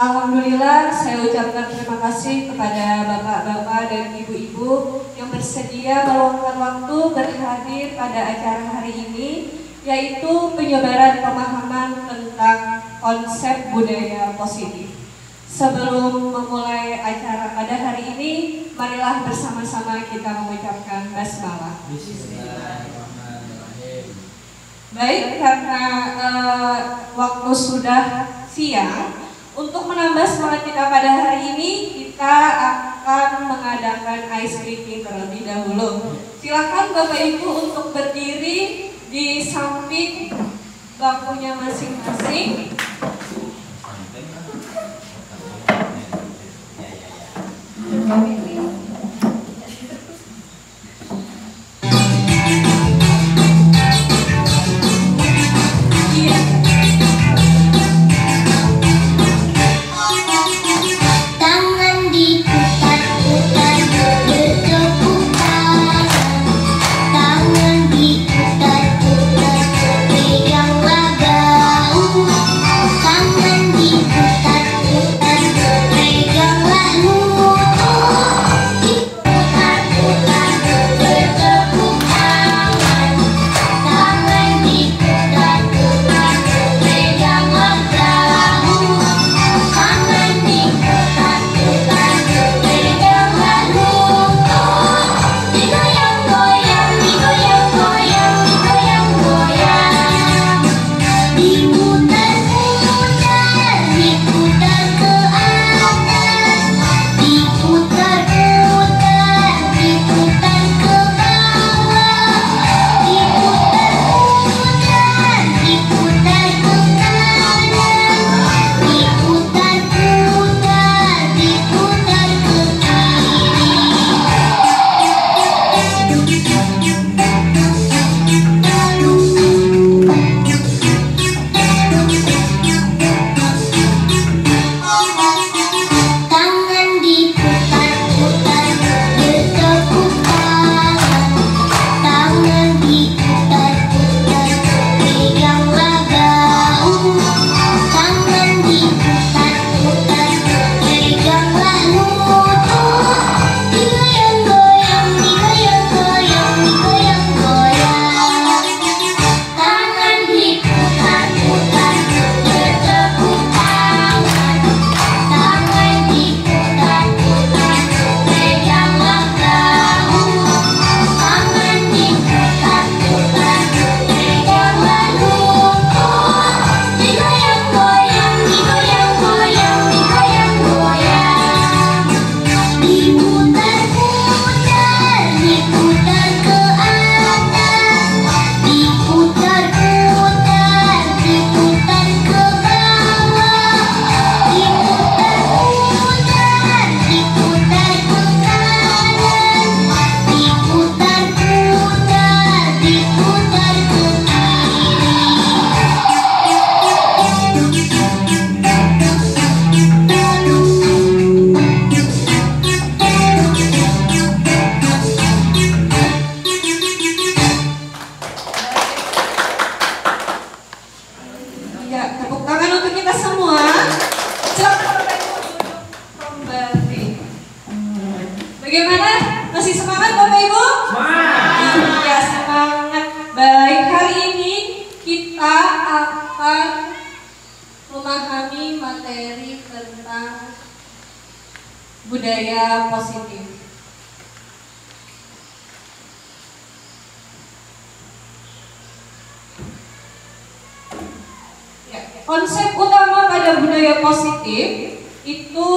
Alhamdulillah, saya ucapkan terima kasih kepada bapak-bapak dan ibu-ibu yang bersedia meluangkan waktu berhadir pada acara hari ini, yaitu penyebaran pemahaman tentang konsep budaya positif. Sebelum memulai acara pada hari ini, marilah bersama-sama kita mengucapkan basmalah. Baik, karena waktu sudah siang, untuk menambah semangat kita pada hari ini, kita akan mengadakan ice breaking terlebih dahulu. Silakan Bapak Ibu untuk berdiri di samping bangkunya masing-masing. Budaya positif. Ya, konsep utama pada budaya positif itu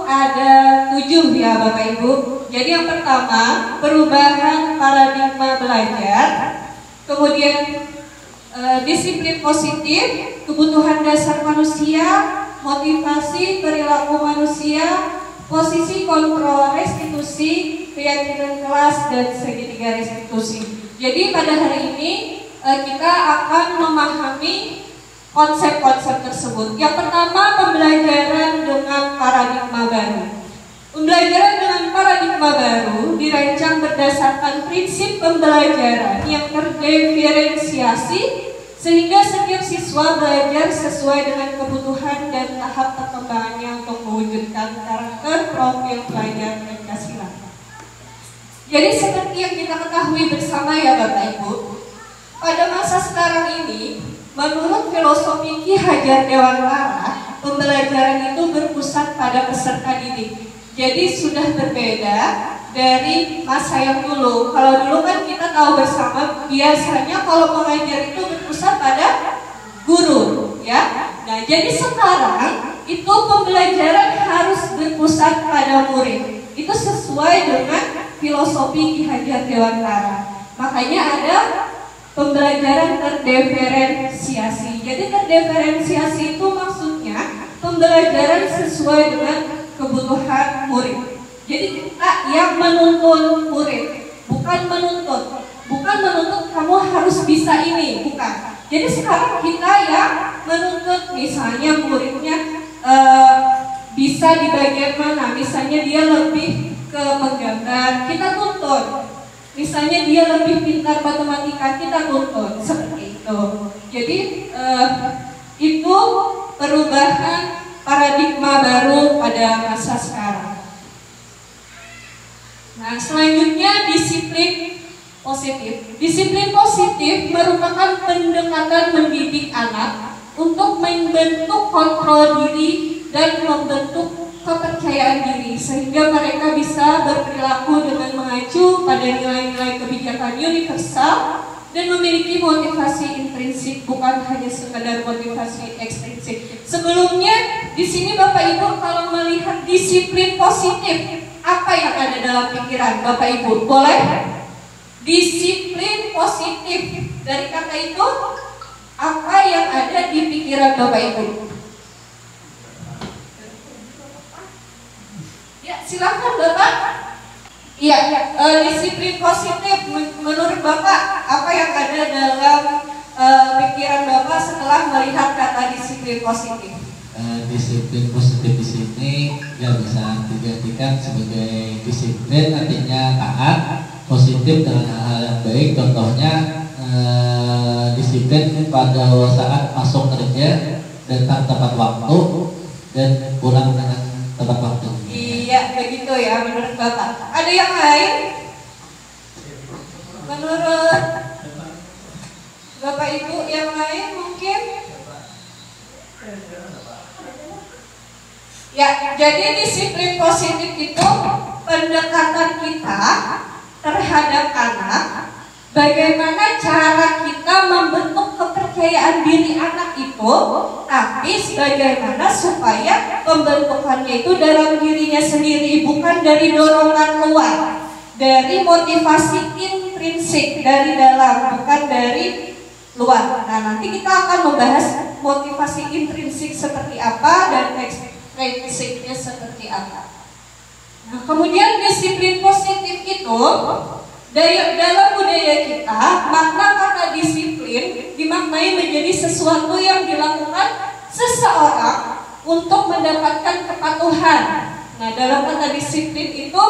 ada 7 ya Bapak Ibu. Jadi yang pertama, perubahan paradigma belajar, kemudian disiplin positif, kebutuhan dasar manusia, motivasi perilaku manusia, posisi kontrol restitusi, keyakinan kelas, dan segitiga restitusi. Jadi pada hari ini kita akan memahami konsep-konsep tersebut. Yang pertama, pembelajaran dengan paradigma baru. Pembelajaran dengan paradigma baru dirancang berdasarkan prinsip pembelajaran yang terdiferensiasi sehingga setiap siswa belajar sesuai dengan kebutuhan dan tahap perkembangannya untuk mewujudkan karakter, profil, pelajar, dan kasihan. Jadi seperti yang kita ketahui bersama ya Bapak Ibu, pada masa sekarang ini, menurut filosofi Ki Hajar Dewantara, pembelajaran itu berpusat pada peserta didik. Jadi sudah berbeda dari masa yang dulu. Kalau dulu kan kita tahu bersama, biasanya kalau mengajar itu berpusat pada guru, ya. Nah, jadi sekarang itu pembelajaran harus berpusat pada murid. Itu sesuai dengan filosofi Ki Hajar Dewantara. Makanya ada pembelajaran terdiferensiasi. Jadi terdiferensiasi itu maksudnya pembelajaran sesuai dengan kebutuhan murid. Jadi kita yang menuntun murid, bukan menuntut kamu harus bisa ini, bukan. Jadi sekarang kita yang menuntut, misalnya muridnya bisa di bagian mana, misalnya dia lebih ke menggambar, kita tuntun. Misalnya dia lebih pintar matematika, kita tuntun, seperti itu. Jadi itu perubahan paradigma baru pada masa sekarang. Nah, selanjutnya disiplin positif. Disiplin positif merupakan pendekatan mendidik anak untuk membentuk kontrol diri dan membentuk kepercayaan diri sehingga mereka bisa berperilaku dengan mengacu pada nilai-nilai kebijakan universal dan memiliki motivasi intrinsik, bukan hanya sekadar motivasi ekstrinsik. Sebelumnya di sini Bapak Ibu kalau melihat disiplin positif, apa yang ada dalam pikiran Bapak Ibu? Boleh? Disiplin positif, dari kata itu apa yang ada di pikiran Bapak Ibu? Ya, silakan Bapak. Iya, disiplin positif menurut Bapak apa yang ada dalam pikiran Bapak setelah melihat kata disiplin positif? Disiplin positif di sini ya bisa digantikan sebagai disiplin artinya taat, positif dengan hal yang baik. Contohnya disiplin pada saat masuk kerja datang tepat waktu dan pulang dengan tepat waktu. Iya, begitu ya menurut Bapak. Ada yang lain? Menurut Bapak Ibu yang lain mungkin? Ya, jadi disiplin positif itu pendekatan kita terhadap anak. Bagaimana cara kita membentuk kepercayaan diri anak itu, tapi bagaimana supaya pembentukannya itu dalam dirinya sendiri, bukan dari dorongan luar, dari motivasi intrinsik dari dalam, bukan dari luar. Nah, nanti kita akan membahas motivasi intrinsik seperti apa dan ekstrinsiknya seperti apa. Nah, kemudian disiplin positif itu dalam budaya kita, makna kata disiplin dimaknai menjadi sesuatu yang dilakukan seseorang untuk mendapatkan kepatuhan. Nah, dalam kata disiplin itu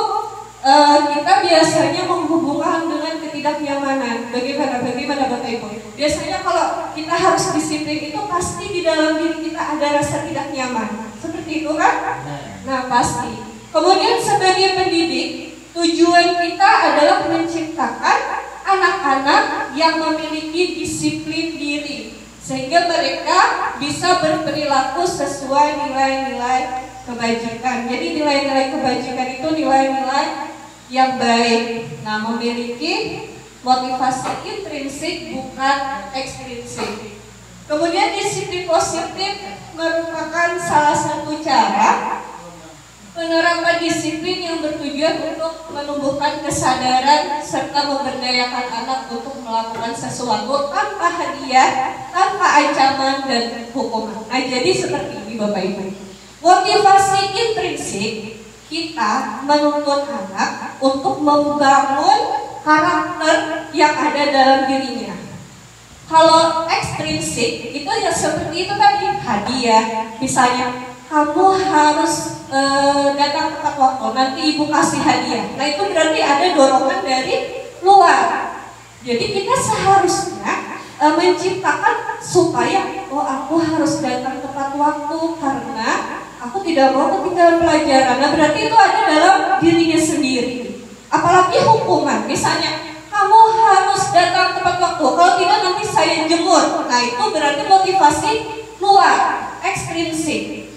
kita biasanya menghubungkan dengan ketidaknyamanan. Bagaimana Bapak Ibu? Biasanya kalau kita harus disiplin itu pasti di dalam diri kita ada rasa tidak nyaman. Seperti itu kan? Nah, pasti. Kemudian sebagai pendidik, tujuan kita adalah menciptakan anak-anak yang memiliki disiplin diri sehingga mereka bisa berperilaku sesuai nilai-nilai kebajikan. Jadi nilai-nilai kebajikan itu nilai-nilai yang baik. Nah, memiliki motivasi intrinsik bukan ekstrinsik. Kemudian disiplin positif merupakan salah satu cara penerapan disiplin yang bertujuan untuk menumbuhkan kesadaran serta memberdayakan anak untuk melakukan sesuatu tanpa hadiah, tanpa ancaman dan hukuman. Nah, jadi seperti ini Bapak Ibu. Motivasi intrinsik kita menuntut anak untuk membangun karakter yang ada dalam dirinya. Kalau ekstrinsik itu ya seperti itu tadi, hadiah. Misalnya kamu harus datang tepat waktu, nanti ibu kasih hadiah. Nah, itu berarti ada dorongan dari luar. Jadi kita seharusnya menciptakan supaya aku harus datang tepat waktu karena aku tidak mau ketinggalan pelajaran. Nah, berarti itu ada dalam dirinya sendiri. Apalagi hukuman, misalnya kamu harus datang tepat waktu, kalau tidak nanti saya jemur. Nah, itu berarti motivasi luar, ekstrinsik.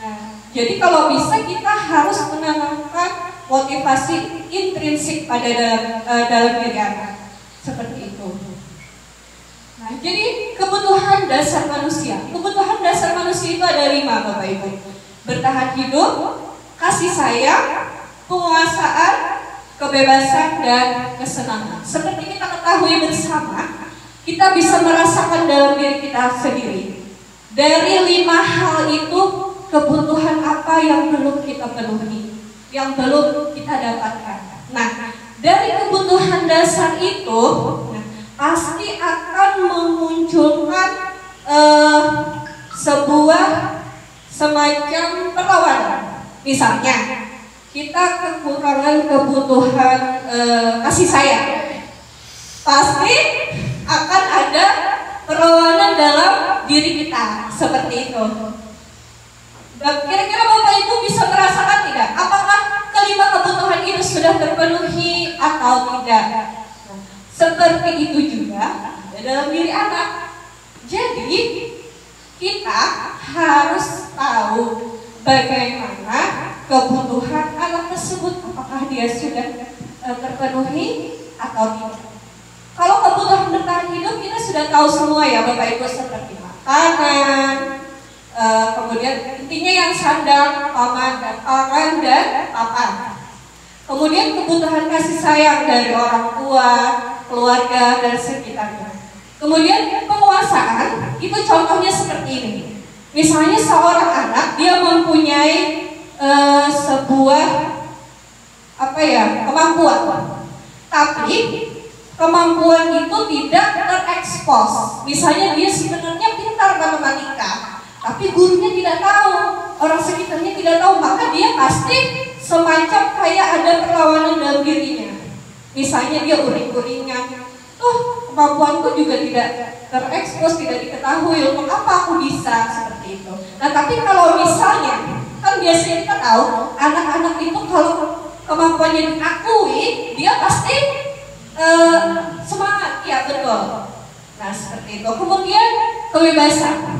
Nah, jadi kalau bisa kita harus menanamkan motivasi intrinsik pada dalam diri anak, seperti itu. Nah, jadi kebutuhan dasar manusia. Kebutuhan dasar manusia itu ada 5, Bapak Ibu. Bertahan hidup, kasih sayang, penguasaan, kebebasan, dan kesenangan. Seperti kita ketahui bersama, kita bisa merasakan dalam diri kita sendiri. Dari 5 hal itu, kebutuhan apa yang belum kita penuhi, yang belum kita dapatkan. Nah, dari kebutuhan dasar itu, pasti akan memunculkan sebuah semacam perlawanan. Misalnya, kita kekurangan kebutuhan kasih sayang, pasti akan ada perlawanan dalam diri kita, seperti itu. Dan kira-kira Bapak Ibu bisa merasakan tidak? Apakah kelima kebutuhan itu sudah terpenuhi atau tidak? Seperti itu juga dalam diri anak. Jadi kita harus tahu bagaimana kebutuhan anak tersebut, apakah dia sudah terpenuhi atau tidak. Kalau kebutuhan bertahan hidup kita sudah tahu semua ya Bapak Ibu, seperti makanan, kemudian intinya yang sandang, paman dan paman dan papan. Kemudian kebutuhan kasih sayang dari orang tua, keluarga, dan sekitarnya. Kemudian penguasaan, itu contohnya seperti ini. Misalnya seorang anak, dia mempunyai sebuah kemampuan. Tapi kemampuan itu tidak terekspos. Misalnya dia sebenarnya pintar matematika, tapi gurunya tidak tahu, orang sekitarnya tidak tahu, maka dia pasti semacam kayak ada perlawanan dalam dirinya. Misalnya dia uring-uringan, kemampuanku juga tidak terekspos, tidak diketahui, untuk apa aku bisa, seperti itu. Nah, tapi kalau misalnya, kan biasanya kita tahu anak-anak itu kalau kemampuannya diakui, dia pasti semangat, ya betul. Nah, seperti itu. Kemudian kebebasan.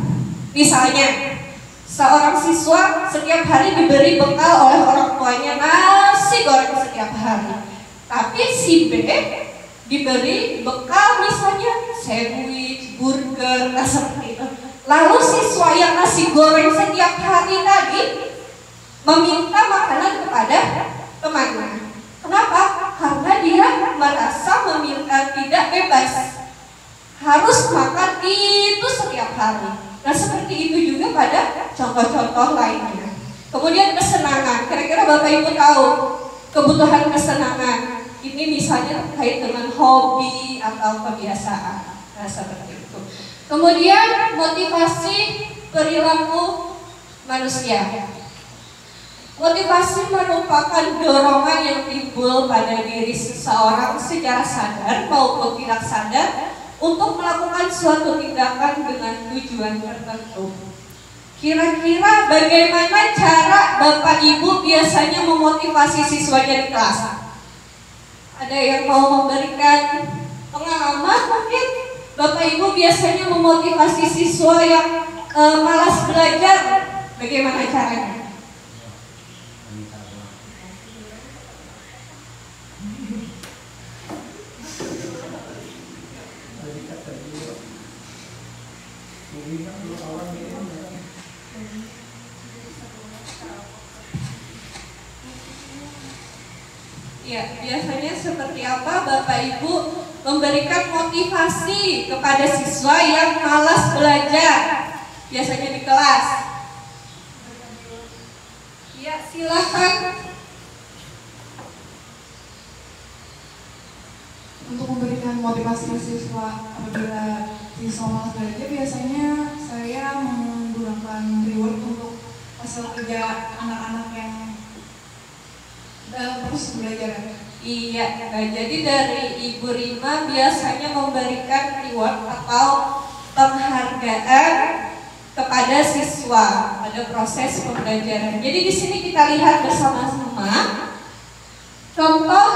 Misalnya seorang siswa setiap hari diberi bekal oleh orang tuanya nasi goreng setiap hari, tapi si B diberi bekal misalnya sandwich, burger, nah seperti itu. Lalu siswa yang nasi goreng setiap hari tadi meminta makanan kepada temannya. Kenapa? Karena dia merasa tidak bebas, harus makan itu setiap hari. Nah, seperti itu juga pada contoh-contoh lainnya. Kemudian kesenangan. Kira-kira Bapak Ibu tahu kebutuhan kesenangan ini misalnya terkait dengan hobi atau kebiasaan. Nah, seperti itu. Kemudian motivasi perilaku manusia. Motivasi merupakan dorongan yang timbul pada diri seseorang secara sadar maupun tidak sadar untuk melakukan suatu tindakan dengan tujuan tertentu. Kira-kira bagaimana cara Bapak Ibu biasanya memotivasi siswanya di kelas? Ada yang mau memberikan pengalaman mungkin? Bapak Ibu biasanya memotivasi siswa yang malas belajar, bagaimana caranya? Ya, biasanya seperti apa Bapak Ibu memberikan motivasi kepada siswa yang malas belajar, biasanya di kelas? Ya, silakan. Untuk memberikan motivasi siswa apabila siswa malas belajar, biasanya saya menggunakan reward untuk hasil kerja anak-anak yang dalam proses belajar. Iya, nah, jadi dari Ibu Rima biasanya memberikan reward atau penghargaan kepada siswa pada proses pembelajaran. Jadi di sini kita lihat bersama-sama contoh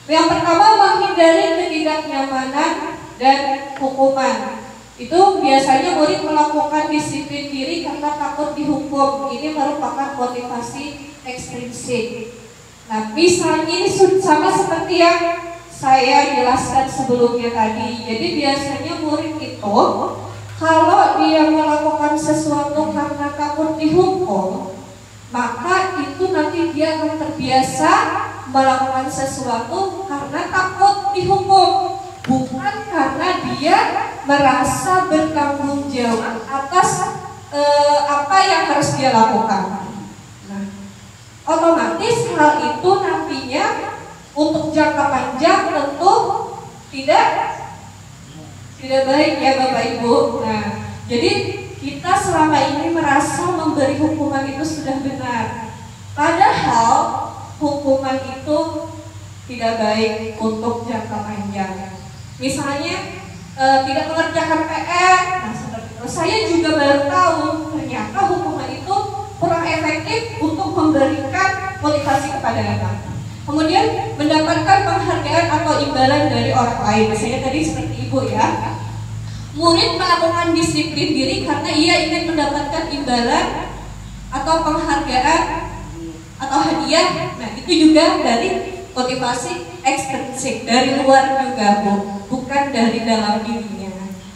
yang pertama, menghindari ketidaknyamanan dan hukuman. Itu biasanya murid melakukan disiplin diri karena takut dihukum. Ini merupakan motivasi ekstrinsik. Nah, misalnya ini sama seperti yang saya jelaskan sebelumnya tadi. Jadi biasanya murid itu kalau dia melakukan sesuatu karena takut dihukum, maka itu nanti dia akan terbiasa melakukan sesuatu karena takut dihukum, bukan karena dia merasa bertanggung jawab atas apa yang harus dia lakukan. Nah, otomatis hal itu nantinya untuk jangka panjang tentu tidak baik ya Bapak Ibu. Nah, jadi kita selama ini merasa memberi hukuman itu sudah benar, padahal hukuman itu tidak baik untuk jangka panjang. Misalnya tidak mengerjakan PR, nah seperti itu. Saya juga baru tahu ternyata hukuman itu kurang efektif untuk memberikan motivasi kepada anak. Kemudian mendapatkan penghargaan atau imbalan dari orang lain. Misalnya tadi seperti Ibu ya, murid melakukan disiplin diri karena ia ingin mendapatkan imbalan atau penghargaan atau hadiah. Nah, itu juga dari motivasi ekstrinsik, dari luar juga, bukan dari dalam dirinya.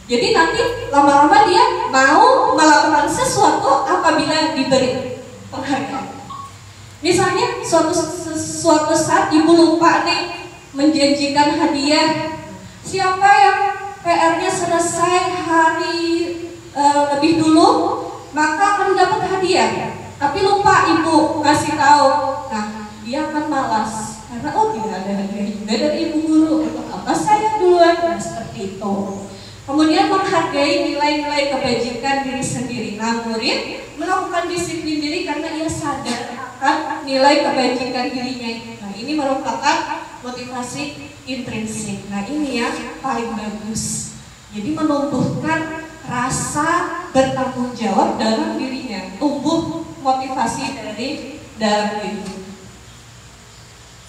Jadi nanti lama-lama dia mau melakukan sesuatu apabila diberi penghargaan. Misalnya suatu saat Ibu lupa nih menjanjikan hadiah. Siapa yang PR-nya selesai hari lebih dulu, maka akan dapat hadiah. Tapi lupa Ibu kasih tahu. Nah, dia akan malas karena tidak ada hadiah juga dari Ibu guru. Untuk apa saya duluan? Nah, seperti itu. Kemudian menghargai nilai-nilai kebajikan diri sendiri. Nah, murid melakukan disiplin diri karena ia sadar akan nilai kebajikan dirinya. Nah, ini merupakan motivasi intrinsik. Nah, ini yang paling bagus. Jadi menumbuhkan rasa bertanggung jawab dalam dirinya, tumbuh motivasi dari dalam diri.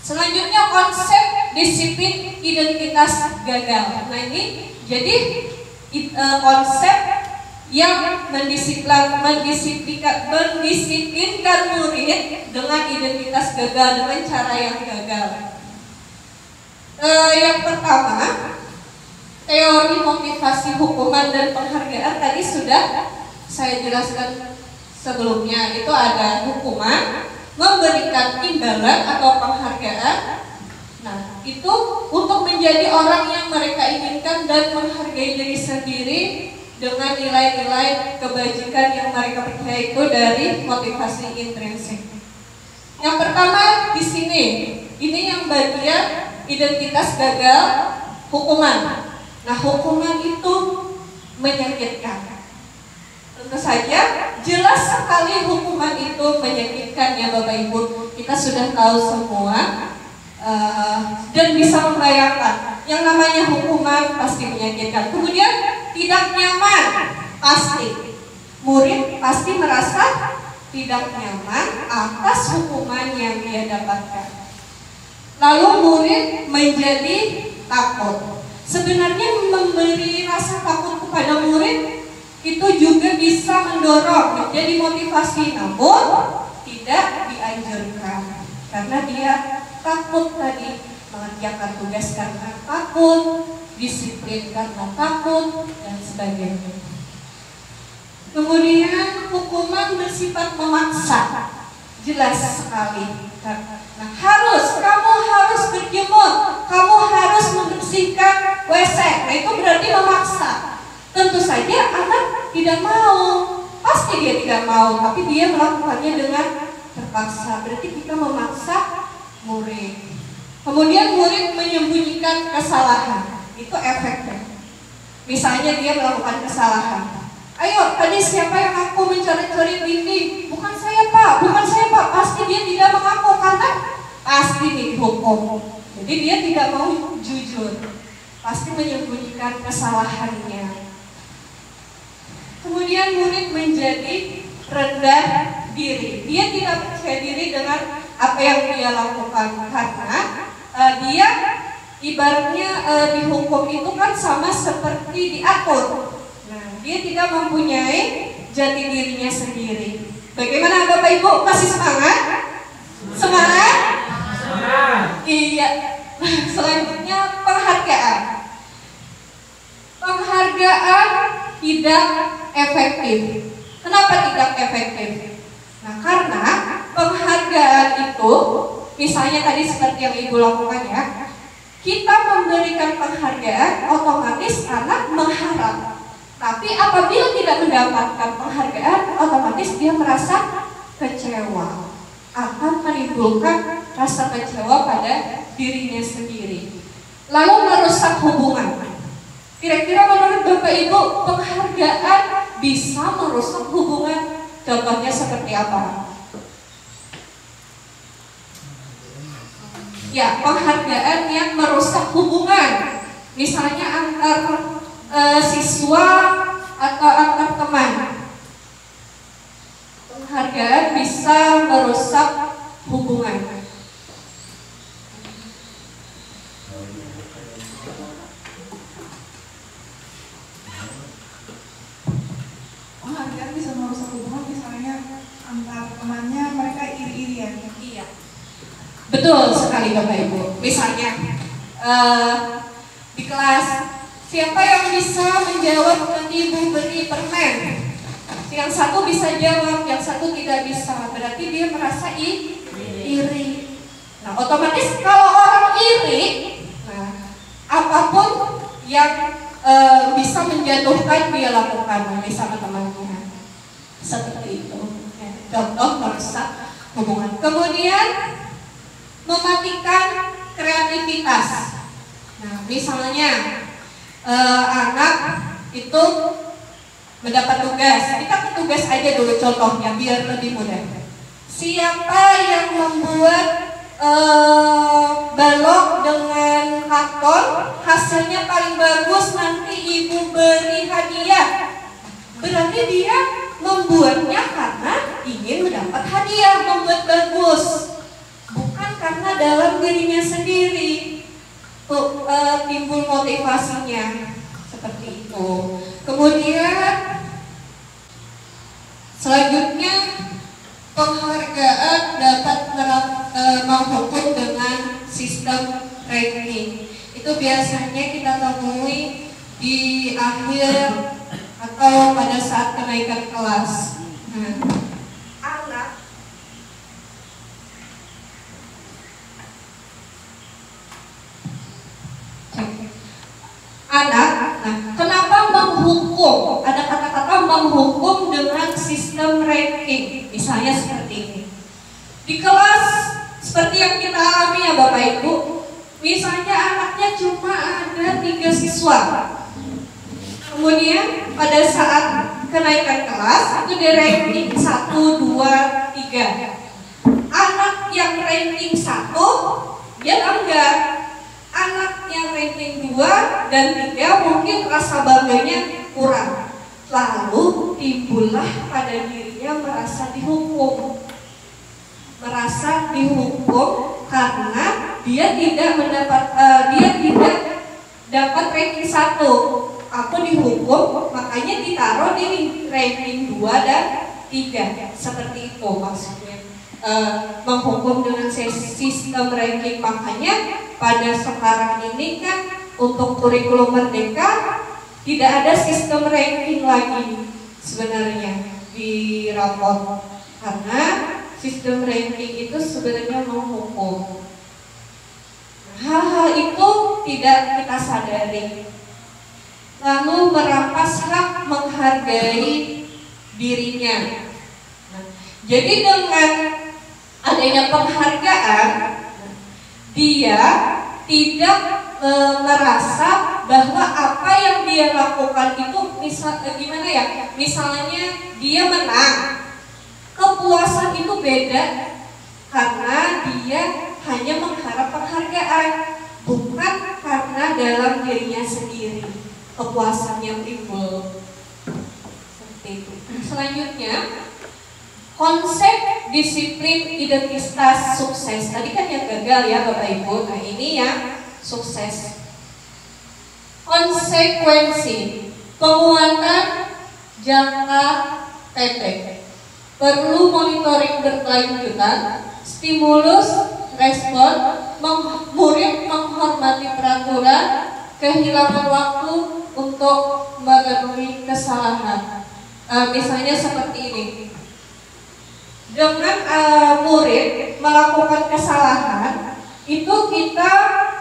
Selanjutnya konsep disiplin identitas gagal. Nah, ini jadi konsep yang mendisiplinkan murid dengan identitas gagal, dengan cara yang gagal. Yang pertama, teori motivasi hukuman dan penghargaan tadi sudah saya jelaskan sebelumnya. Itu ada hukuman, memberikan imbalan atau penghargaan. Nah, itu untuk menjadi orang yang mereka inginkan dan menghargai diri sendiri dengan nilai-nilai kebajikan yang mereka percaya itu dari motivasi intrinsik. Yang pertama di sini, ini yang bagian identitas gagal hukuman. Nah, hukuman itu menyakitkan. Tentu saja jelas sekali hukuman itu menyakitkan ya Bapak Ibu. Kita sudah tahu semua dan bisa membayangkan yang namanya hukuman pasti menyakitkan. Kemudian tidak nyaman, pasti murid pasti merasa tidak nyaman atas hukuman yang dia dapatkan. Lalu murid menjadi takut. Sebenarnya memberi rasa takut kepada murid itu juga bisa mendorong menjadi motivasi, namun tidak dianjurkan karena dia takut tadi mengerjakan tugas karena takut, disiplin karena takut, dan sebagainya. Kemudian hukuman bersifat memaksa, jelas sekali. Nah, kamu harus berjemur, kamu harus membersihkan WC. Nah, itu berarti memaksa. Tentu saja anak tidak mau, pasti dia tidak mau, tapi dia melakukannya dengan terpaksa. Berarti kita memaksa murid. Kemudian murid menyembunyikan kesalahan, itu efeknya. Misalnya dia melakukan kesalahan. Ayo, tadi siapa yang ngaku mencuri-curi ini? Bukan saya Pak, bukan saya Pak. Pasti dia tidak mengaku karena pasti dihukum. Jadi dia tidak mau jujur, pasti menyembunyikan kesalahannya. Kemudian murid menjadi rendah diri. Dia tidak percaya diri dengan apa yang dia lakukan karena dia ibaratnya dihukum itu kan sama seperti diatur. Nah, dia tidak mempunyai jati dirinya sendiri. Bagaimana Bapak Ibu? Masih semangat? Semangat? Semangat. Iya. Selanjutnya penghargaan. Penghargaan tidak efektif. Kenapa tidak efektif? Nah, karena penghargaan itu, misalnya tadi seperti yang Ibu lakukan ya, kita memberikan penghargaan, otomatis anak mengharap. Tapi apabila tidak mendapatkan penghargaan, otomatis dia merasa kecewa, akan menimbulkan rasa kecewa pada dirinya sendiri, lalu merusak hubungan. Kira-kira menurut Bapak Ibu, penghargaan bisa merusak hubungan? Contohnya seperti apa? Ya, penghargaan yang merusak hubungan, misalnya antar siswa atau antar teman. Penghargaan bisa merusak hubungan. Penghargaan bisa merusak hubungan, misalnya antar temannya mereka iri-irian. Iya, betul sekali Bapak Ibu. Misalnya di kelas, siapa yang bisa menjawab nanti Ibu beri permen? Yang satu bisa jawab, yang satu tidak bisa. Berarti dia merasa iri. Nah, otomatis kalau orang iri, nah, apapun yang bisa menjatuhkan dia lakukan bersama teman-teman. Seperti itu. Contoh merusak hubungan. Kemudian mematikan kreativitas. Nah, misalnya anak itu mendapat tugas. Kita ke tugas aja dulu contohnya biar lebih mudah. Siapa yang membuat balok dengan karton, hasilnya paling bagus, nanti Ibu beri hadiah. Berarti dia membuatnya karena ingin mendapat hadiah, membuat bagus, bukan karena dalam dirinya sendiri. Timbul motivasinya seperti itu. Kemudian selanjutnya penghargaan dapat menghukum dengan sistem ranking. Itu biasanya kita temui di akhir atau pada saat kenaikan kelas. Anak, kenapa menghukum? Ada kata-kata menghukum dengan sistem ranking. Misalnya seperti ini. Di kelas seperti yang kita alami ya Bapak Ibu, misalnya anaknya cuma ada 3 siswa. Kemudian pada saat kenaikan kelas itu di ranking 1, 2, 3. Anak yang ranking 1 dia bangga. Anak yang ranking 2 dan 3 mungkin rasa bangganya kurang. Lalu timbullah pada dirinya merasa dihukum. Merasa dihukum karena dia tidak dapat ranking 1. Aku dihukum, makanya ditaruh di ranking 2 dan 3. Seperti itu maksudnya. Menghukum dengan sistem ranking. Makanya pada sekarang ini kan untuk kurikulum merdeka tidak ada sistem ranking lagi sebenarnya di rapor, karena sistem ranking itu sebenarnya menghukum. Hal-hal itu tidak kita sadari, lalu merampas hak menghargai dirinya. Jadi dengan adanya penghargaan, dia tidak merasa bahwa apa yang dia lakukan itu misalnya dia menang, kepuasan itu beda karena dia hanya mengharap penghargaan, bukan karena dalam dirinya sendiri kepuasan yang timbul. Seperti itu. Selanjutnya, konsep disiplin identitas sukses. Tadi kan yang gagal ya Bapak Ibu. Nah ini yang sukses. Konsekuensi, penguatan jangka pendek, perlu monitoring berkelanjutan, stimulus, respon, murid menghormati peraturan, kehilangan waktu untuk memenuhi kesalahan. Misalnya seperti ini, dengan murid melakukan kesalahan, itu kita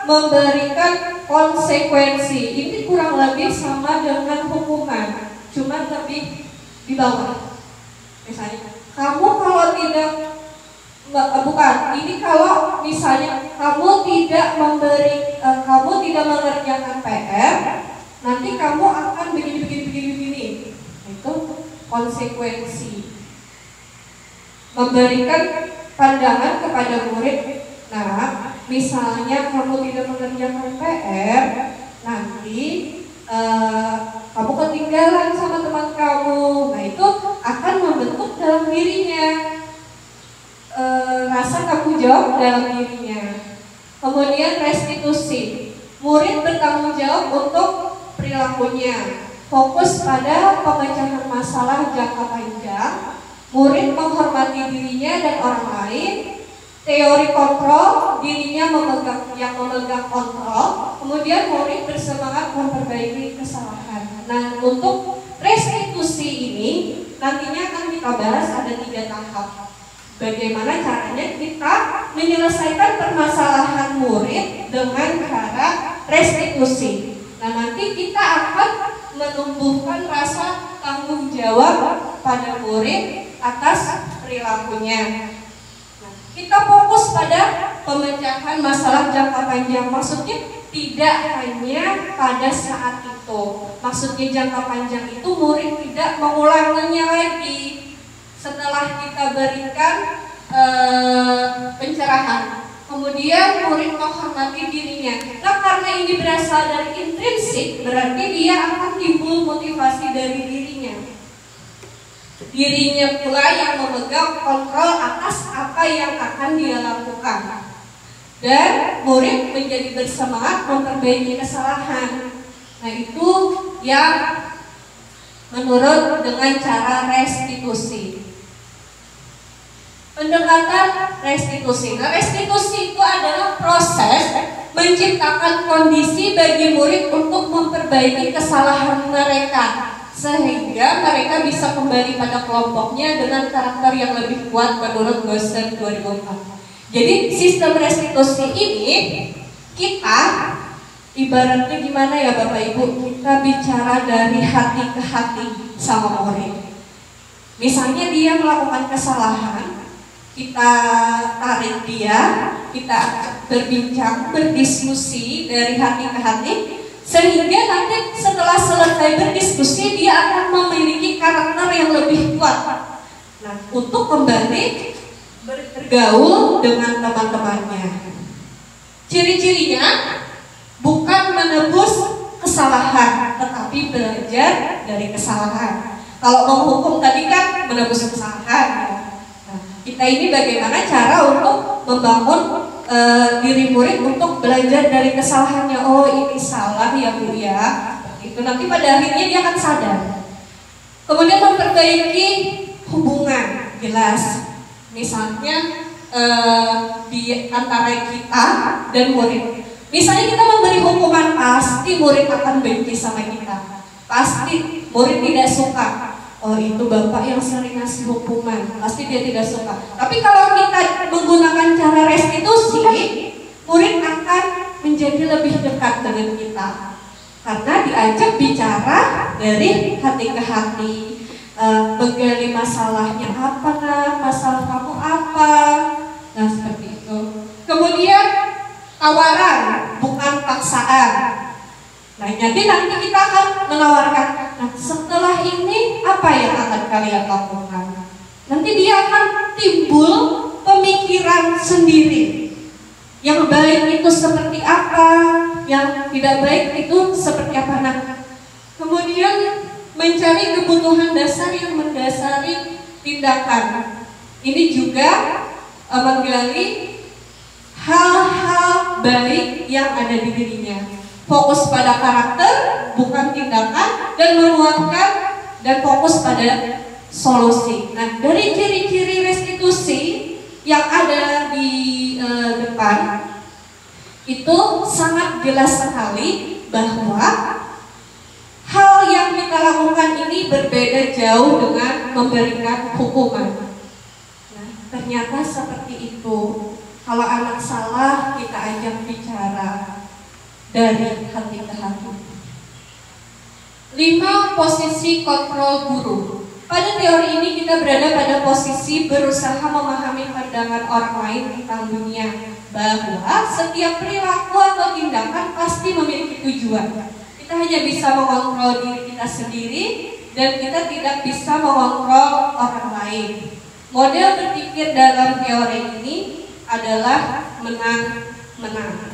memberikan konsekuensi. Ini kurang lebih sama dengan hukuman, cuma lebih di bawah. Misalnya, kamu kalau tidak ini kalau misalnya kamu tidak mengerjakan PR, nanti kamu akan begini. Itu konsekuensi. Memberikan pandangan kepada murid. Nah, misalnya kamu tidak mengerjakan PR, nanti kamu ketinggalan sama teman kamu. Nah, itu akan membentuk dalam dirinya rasa tanggung jawab dalam dirinya. Kemudian restitusi, murid bertanggung jawab untuk perilakunya, fokus pada pemecahan masalah jangka panjang, murid menghormati dirinya dan orang lain, teori kontrol, dirinya memegang kontrol, kemudian murid bersemangat memperbaiki kesalahan. Nah, untuk restitusi ini nantinya akan kita bahas ada 3 tahap. Bagaimana caranya kita menyelesaikan permasalahan murid dengan cara restitusi. Nah, nanti kita akan menumbuhkan rasa tanggung jawab pada murid atas perilakunya. Nah, kita fokus pada pemecahan masalah jangka panjang. Maksudnya tidak hanya pada saat itu. Maksudnya jangka panjang itu murid tidak mengulanginya lagi. Setelah kita berikan pencerahan, kemudian murid menghormati dirinya. Nah, karena ini berasal dari intrinsik, berarti dia akan timbul motivasi dari dirinya. Dirinya pula yang memegang kontrol atas apa yang akan dia lakukan. Dan murid menjadi bersemangat memperbaiki kesalahan. Nah, itu yang menurut dengan cara restitusi. Pendekatan restitusi. Nah, restitusi itu adalah proses menciptakan kondisi bagi murid untuk memperbaiki kesalahan mereka sehingga mereka bisa kembali pada kelompoknya dengan karakter yang lebih kuat menurut Gosser 2004. Jadi sistem restitusi ini kita ibaratnya gimana ya Bapak Ibu, kita bicara dari hati ke hati sama murid. Misalnya dia melakukan kesalahan, kita tarik dia, kita berbincang, berdiskusi dari hati ke hati, sehingga nanti setelah selesai berdiskusi dia akan memiliki karakter yang lebih kuat. Nah, untuk kembali bergaul dengan teman-temannya. Ciri-cirinya bukan menebus kesalahan, tetapi belajar dari kesalahan. Kalau menghukum tadi kan menebus kesalahan. Kita ini bagaimana cara untuk membangun diri murid untuk belajar dari kesalahannya. Oh, ini salah ya Bu ya. Itu nanti pada akhirnya dia akan sadar. Kemudian memperbaiki hubungan, jelas. Misalnya di antara kita dan murid. Misalnya kita memberi hukuman, pasti murid akan benci sama kita. Pasti murid tidak suka. Oh, itu bapak yang sering ngasih hukuman, pasti dia tidak suka. Tapi kalau kita menggunakan cara restitusi, murid akan menjadi lebih dekat dengan kita karena diajak bicara dari hati ke hati, menggali masalahnya apa, masalah kamu apa, nah seperti itu. Kemudian tawaran, bukan paksaan. Nah, jadi nanti kita akan menawarkan, nah setelah ini apa yang akan kalian lakukan? Nanti dia akan timbul pemikiran sendiri. Yang baik itu seperti apa, yang tidak baik itu seperti apa. Nah, kemudian mencari kebutuhan dasar yang mendasari tindakan. Ini juga menggali hal-hal baik yang ada di dirinya. Fokus pada karakter, bukan tindakan, dan menuangkan dan fokus pada solusi. Nah, dari ciri-ciri restitusi yang ada di depan itu sangat jelas sekali bahwa hal yang kita lakukan ini berbeda jauh dengan memberikan hukuman. Nah, ternyata seperti itu. Kalau anak salah, kita ajak bicara dari hati ke hati. 5 posisi kontrol guru. Pada teori ini kita berada pada posisi berusaha memahami pandangan orang lain tentang dunia, bahwa setiap perilaku atau tindakan pasti memiliki tujuan. Kita hanya bisa mengontrol diri kita sendiri dan kita tidak bisa mengontrol orang lain. Model berpikir dalam teori ini adalah menang-menang.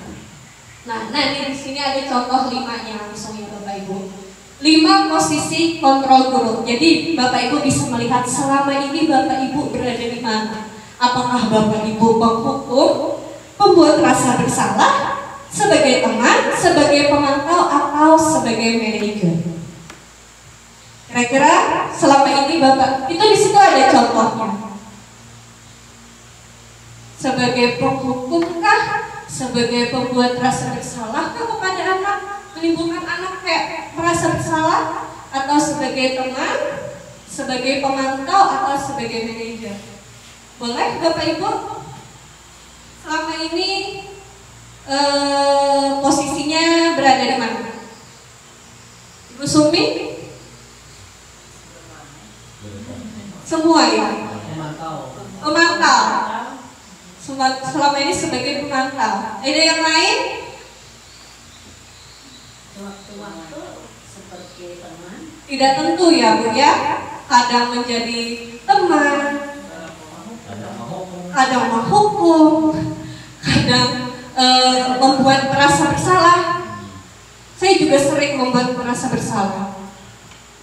Nah, di sini ada contoh 5-nya langsung ya Bapak Ibu. 5 posisi kontrol guru. Jadi Bapak Ibu bisa melihat selama ini Bapak Ibu berada di mana. Apakah Bapak Ibu penghukum, pembuat rasa bersalah, sebagai teman, sebagai pemantau, atau sebagai manajer? Kira-kira selama ini Bapak itu di situ ada contohnya. Sebagai penghukumkah, sebagai pembuat rasa bersalah kepada anak, menimbulkan anak kayak merasa bersalah, atau sebagai teman, sebagai pemantau, atau sebagai manajer? Boleh Bapak Ibu? Selama ini posisinya berada di mana? Ibu Sumi? Semua ya? Pemantau. Selama ini sebagai pemantau. Ada yang lain? Waktu-waktu seperti teman. Tidak tentu ya Bu ya. Kadang menjadi teman, kadang menghukum, kadang membuat merasa bersalah. Saya juga sering membuat merasa bersalah.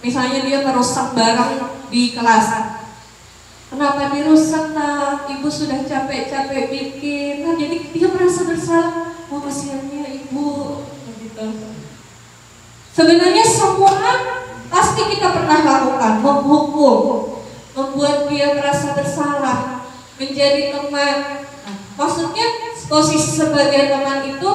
Misalnya dia merusak barang di kelas. Kenapa dirusak nak? Ibu sudah capek-capek bikin. Nah, jadi dia merasa bersalah. Oh kasihannya ibu, gitu. Sebenarnya semua pasti kita pernah lakukan, menghukum, membuat dia merasa bersalah, menjadi teman. Nah, maksudnya posisi sebagai teman itu,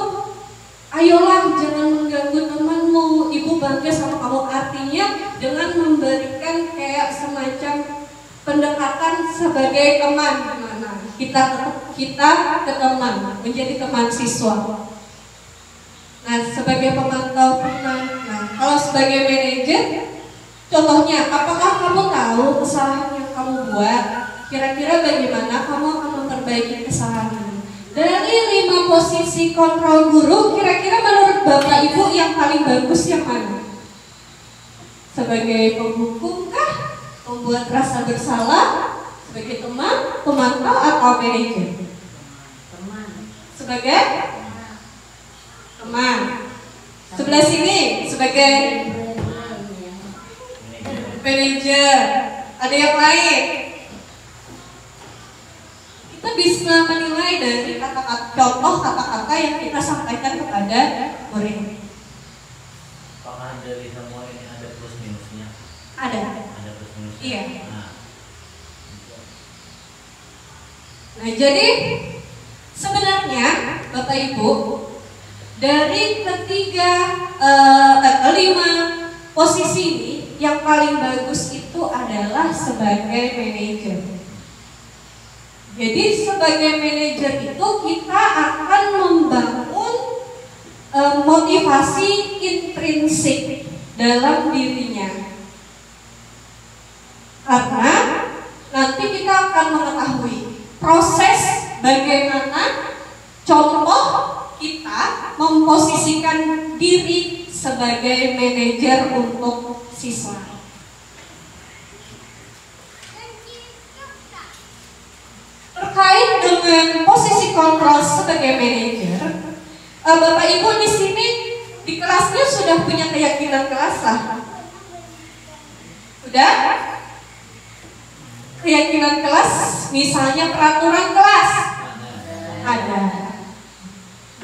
ayolah jangan mengganggu temanmu, ibu bangga sama kamu. Artinya dengan memberikan kayak semacam pendekatan sebagai teman, gimana? Kita ke teman, menjadi teman siswa. Nah, sebagai pemantau pernah. Nah, kalau sebagai manajer, contohnya, apakah kamu tahu kesalahan yang kamu buat? Kira-kira bagaimana kamu akan memperbaiki kesalahan ini? Dari 5 posisi kontrol guru, kira-kira menurut Bapak Ibu yang paling bagus yang mana? Sebagai penghukum kah? Membuat rasa bersalah? Sebagai teman, pemantau, atau manajer? Teman. Sebagai teman. Sebelah sini sebagai manajer. Ada yang lain? Kita bisa menilai dari kata-kata, contoh kata-kata yang kita sampaikan kepada murid. Apakah dari semua ini ada plus minusnya? Ada. Ada plus minusnya. Iya. Nah, jadi sebenarnya Bapak Ibu, dari ketiga 5 posisi ini yang paling bagus itu adalah sebagai manajer. Jadi sebagai manajer itu kita akan membangun motivasi intrinsik dalam dirinya. Karena nanti kita akan mengetahui proses bagaimana contoh kita memposisikan diri sebagai manajer untuk siswa. Terkait dengan posisi kontrol sebagai manajer, Bapak Ibu di sini di kelasnya sudah punya keyakinan kelas lah. Udah? Keyakinan kelas, misalnya peraturan kelas ada.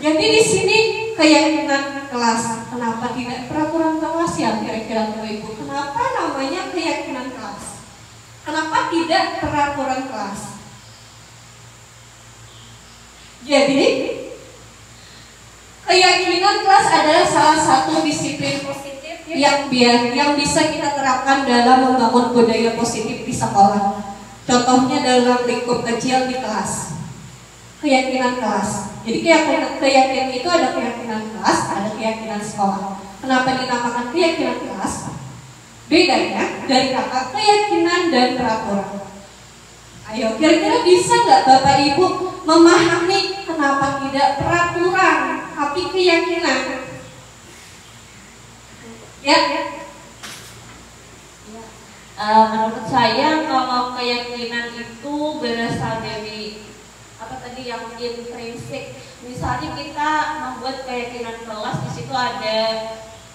Jadi di sini keyakinan kelas. Kenapa tidak peraturan kelas ya kira-kira Bapak Ibu? Kenapa namanya keyakinan kelas? Kenapa tidak peraturan kelas? Jadi keyakinan kelas adalah salah satu disiplin positif yang bisa kita terapkan dalam membangun budaya positif di sekolah. Contohnya dalam lingkup kecil di kelas. Keyakinan kelas. Jadi keyakinan itu ada keyakinan kelas, ada keyakinan sekolah. Kenapa dinamakan keyakinan kelas? Bedanya dari kata keyakinan dan peraturan. Ayo, kira-kira bisa nggak Bapak Ibu memahami kenapa tidak peraturan, tapi keyakinan? Ya. Menurut saya kalau keyakinan itu berasal dari apa tadi yang intrinsik. Misalnya kita membuat keyakinan kelas, di situ ada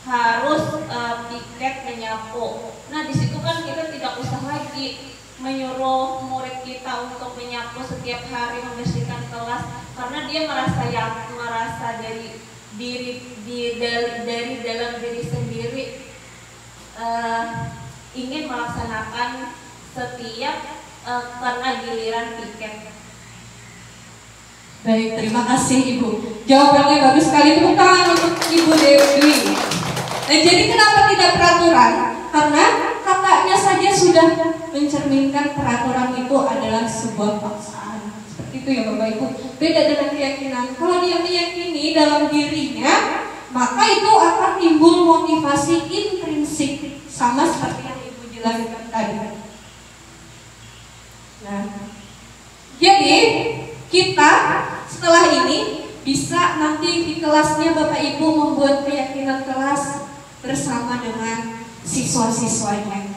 harus piket menyapu. Nah di situ kan kita tidak usah lagi menyuruh murid kita untuk menyapu setiap hari, membersihkan kelas, karena dia merasa dari dalam diri sendiri ingin melaksanakan setiap karena giliran piket. Baik, terima kasih Ibu. Jawabannya bagus sekali. Tepuk tangan untuk Ibu Dewi. Nah, jadi kenapa tidak peraturan? Karena kakaknya saja sudah mencerminkan peraturan itu adalah sebuah paksaan. Seperti itu ya Bapak Ibu. Beda dengan keyakinan. Kalau dia meyakini dalam dirinya, maka itu akan timbul motivasi intrinsik, sama seperti yang Ibu jelaskan tadi. Nah, jadi kita setelah ini bisa nanti di kelasnya Bapak Ibu membuat keyakinan kelas bersama dengan siswa-siswanya.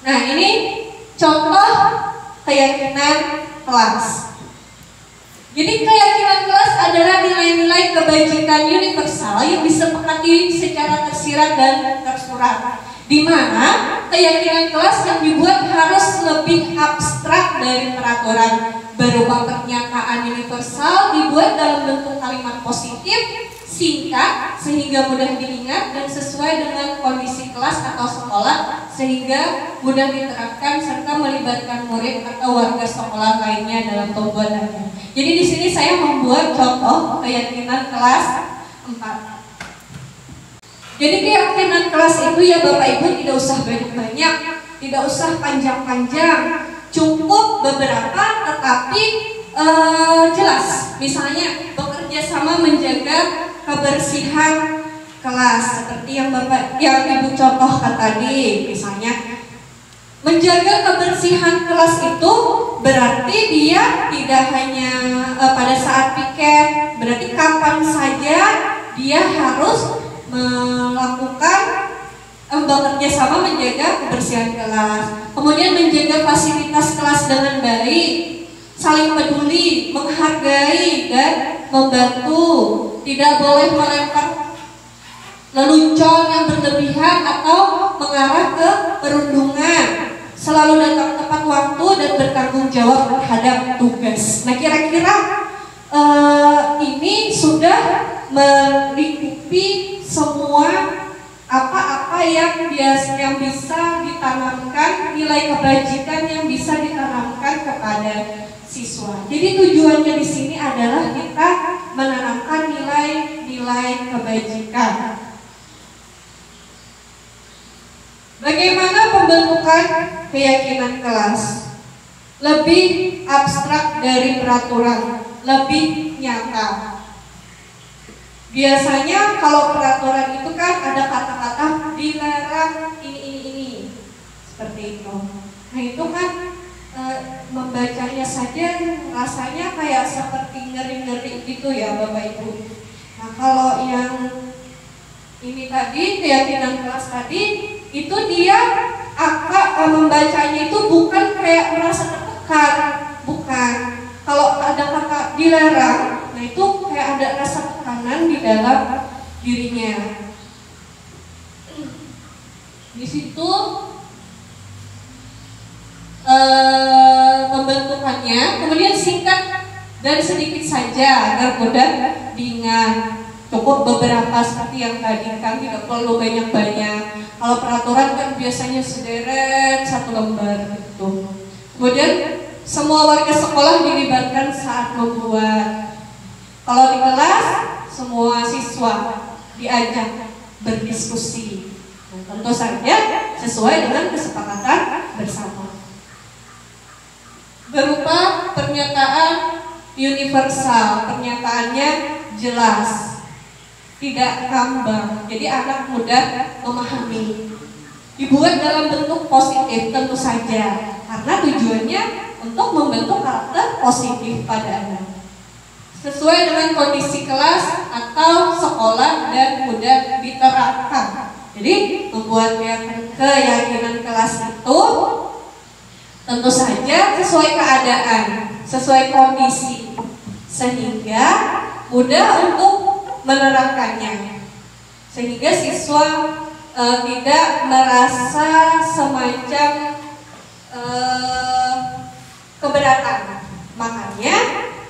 Nah, ini contoh keyakinan kelas. Jadi keyakinan kelas adalah nilai-nilai kebajikan universal yang disepakati secara tersirat dan tersurat, di mana keyakinan kelas yang dibuat harus lebih abstrak dari peraturan, berupa pernyataan universal dibuat dalam bentuk kalimat positif, singkat, sehingga mudah diingat dan sesuai dengan kondisi kelas atau sekolah, sehingga mudah diterapkan serta melibatkan murid atau warga sekolah lainnya dalam pembuatannya. Jadi di sini saya membuat contoh keyakinan kelas 4. Jadi keyakinan kelas itu ya Bapak Ibu tidak usah banyak-banyak, tidak usah panjang-panjang, cukup beberapa tetapi jelas. Misalnya bekerja sama menjaga kebersihan kelas seperti yang Ibu contohkan tadi. Misalnya menjaga kebersihan kelas itu berarti dia tidak hanya pada saat piket, berarti kapan saja dia harus melakukan bekerja sama menjaga kebersihan kelas. Kemudian menjaga fasilitas kelas dengan baik, saling peduli, menghargai dan membantu. Tidak boleh melempar lelucon yang berlebihan atau mengarah ke perundungan. Selalu datang tepat waktu dan bertanggung jawab terhadap tugas. Nah, kira-kira ini sudah melingkupi semua apa-apa yang bisa ditanamkan, nilai kebajikan yang bisa ditanamkan kepada siswa. Jadi tujuannya di sini adalah kita menanamkan nilai-nilai kebajikan. Bagaimana pembentukan keyakinan kelas? Lebih abstrak dari peraturan, lebih nyata. Biasanya kalau peraturan itu kan ada kata-kata dilarang ini seperti itu. Nah itu kan membacanya saja rasanya kayak seperti ngeri-ngeri gitu ya Bapak Ibu. Nah kalau yang ini tadi keyakinan kelas tadi itu dia membacanya itu bukan kayak merasa tertekan, bukan. Kalau ada kata pembentukannya, kemudian singkat dan sedikit saja agar mudah diingat. Cukup beberapa seperti yang tadi kan, tidak perlu banyak-banyak. Kalau peraturan kan biasanya sederet satu lembar gitu. Kemudian semua warga sekolah dilibatkan saat membuat. Kalau di kelas semua siswa diajak berdiskusi. Tentu saja sesuai dengan kesepakatan bersama. Berupa pernyataan universal, pernyataannya jelas, tidak ngambang, jadi anak mudah memahami. Dibuat dalam bentuk positif tentu saja, karena tujuannya untuk membentuk karakter positif pada anak. Sesuai dengan kondisi kelas atau sekolah dan mudah diterapkan. Jadi membuat keyakinan kelas itu tentu saja sesuai keadaan, sesuai kondisi, sehingga mudah untuk menerapkannya, sehingga siswa tidak merasa semacam keberatan. Makanya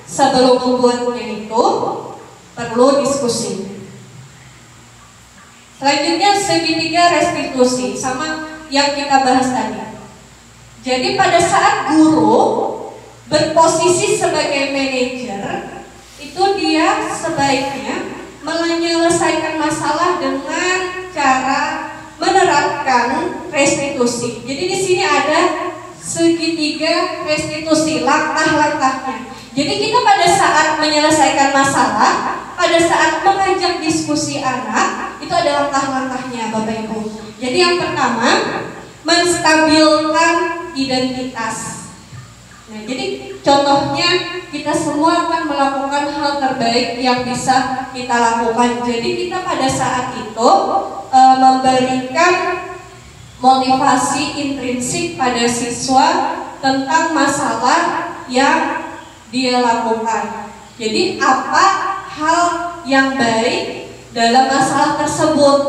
sebelum membuatnya itu perlu diskusi. Selanjutnya segitiga restitusi, sama yang kita bahas tadi. Jadi pada saat guru berposisi sebagai manajer, itu dia sebaiknya menyelesaikan masalah dengan cara menerapkan restitusi. Jadi di sini ada segitiga restitusi, langkah-langkahnya. Jadi kita pada saat menyelesaikan masalah, pada saat mengajak diskusi anak, itu ada langkah-langkahnya Bapak Ibu. Jadi yang pertama, menstabilkan identitas. Nah, jadi contohnya kita semua akan melakukan hal terbaik yang bisa kita lakukan. Jadi kita pada saat itu memberikan motivasi intrinsik pada siswa tentang masalah yang dia lakukan. Jadi apa hal yang baik dalam masalah tersebut.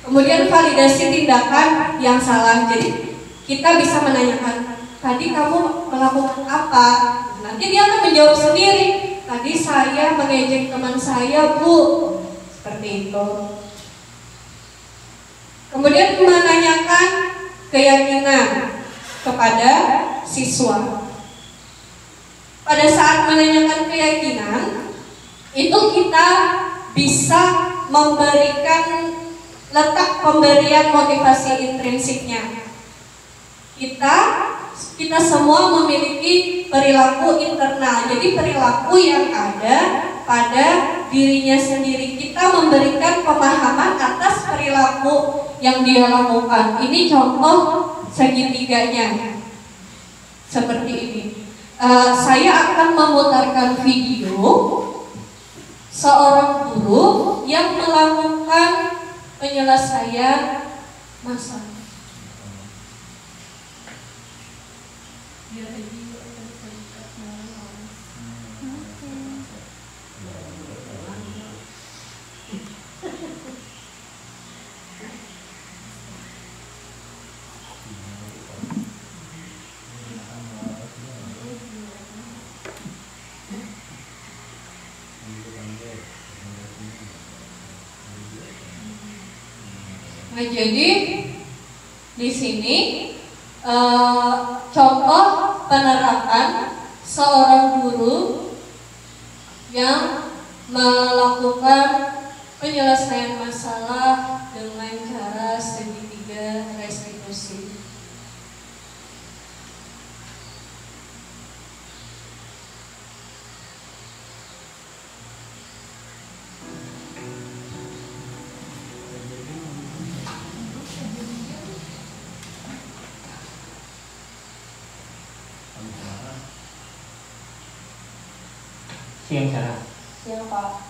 Kemudian validasi tindakan yang salah. Jadi kita bisa menanyakan, tadi kamu melakukan apa? Nanti dia akan menjawab sendiri, tadi saya mengejek teman saya, Bu. Seperti itu. Kemudian menanyakan keyakinan kepada siswa. Pada saat menanyakan keyakinan, itu kita bisa memberikan letak pemberian motivasi intrinsiknya. Kita semua memiliki perilaku internal. Jadi perilaku yang ada pada dirinya sendiri. Kita memberikan pemahaman atas perilaku yang dia lakukan. Ini contoh segitiganya. Seperti ini. Saya akan memutarkan video seorang guru yang melakukan penyelesaian masalah. Nah, jadi di sini contoh penerapan seorang guru yang melakukan penyelesaian masalah dengan cara segitiga restitusi. Siang Sarah. Siang Pak.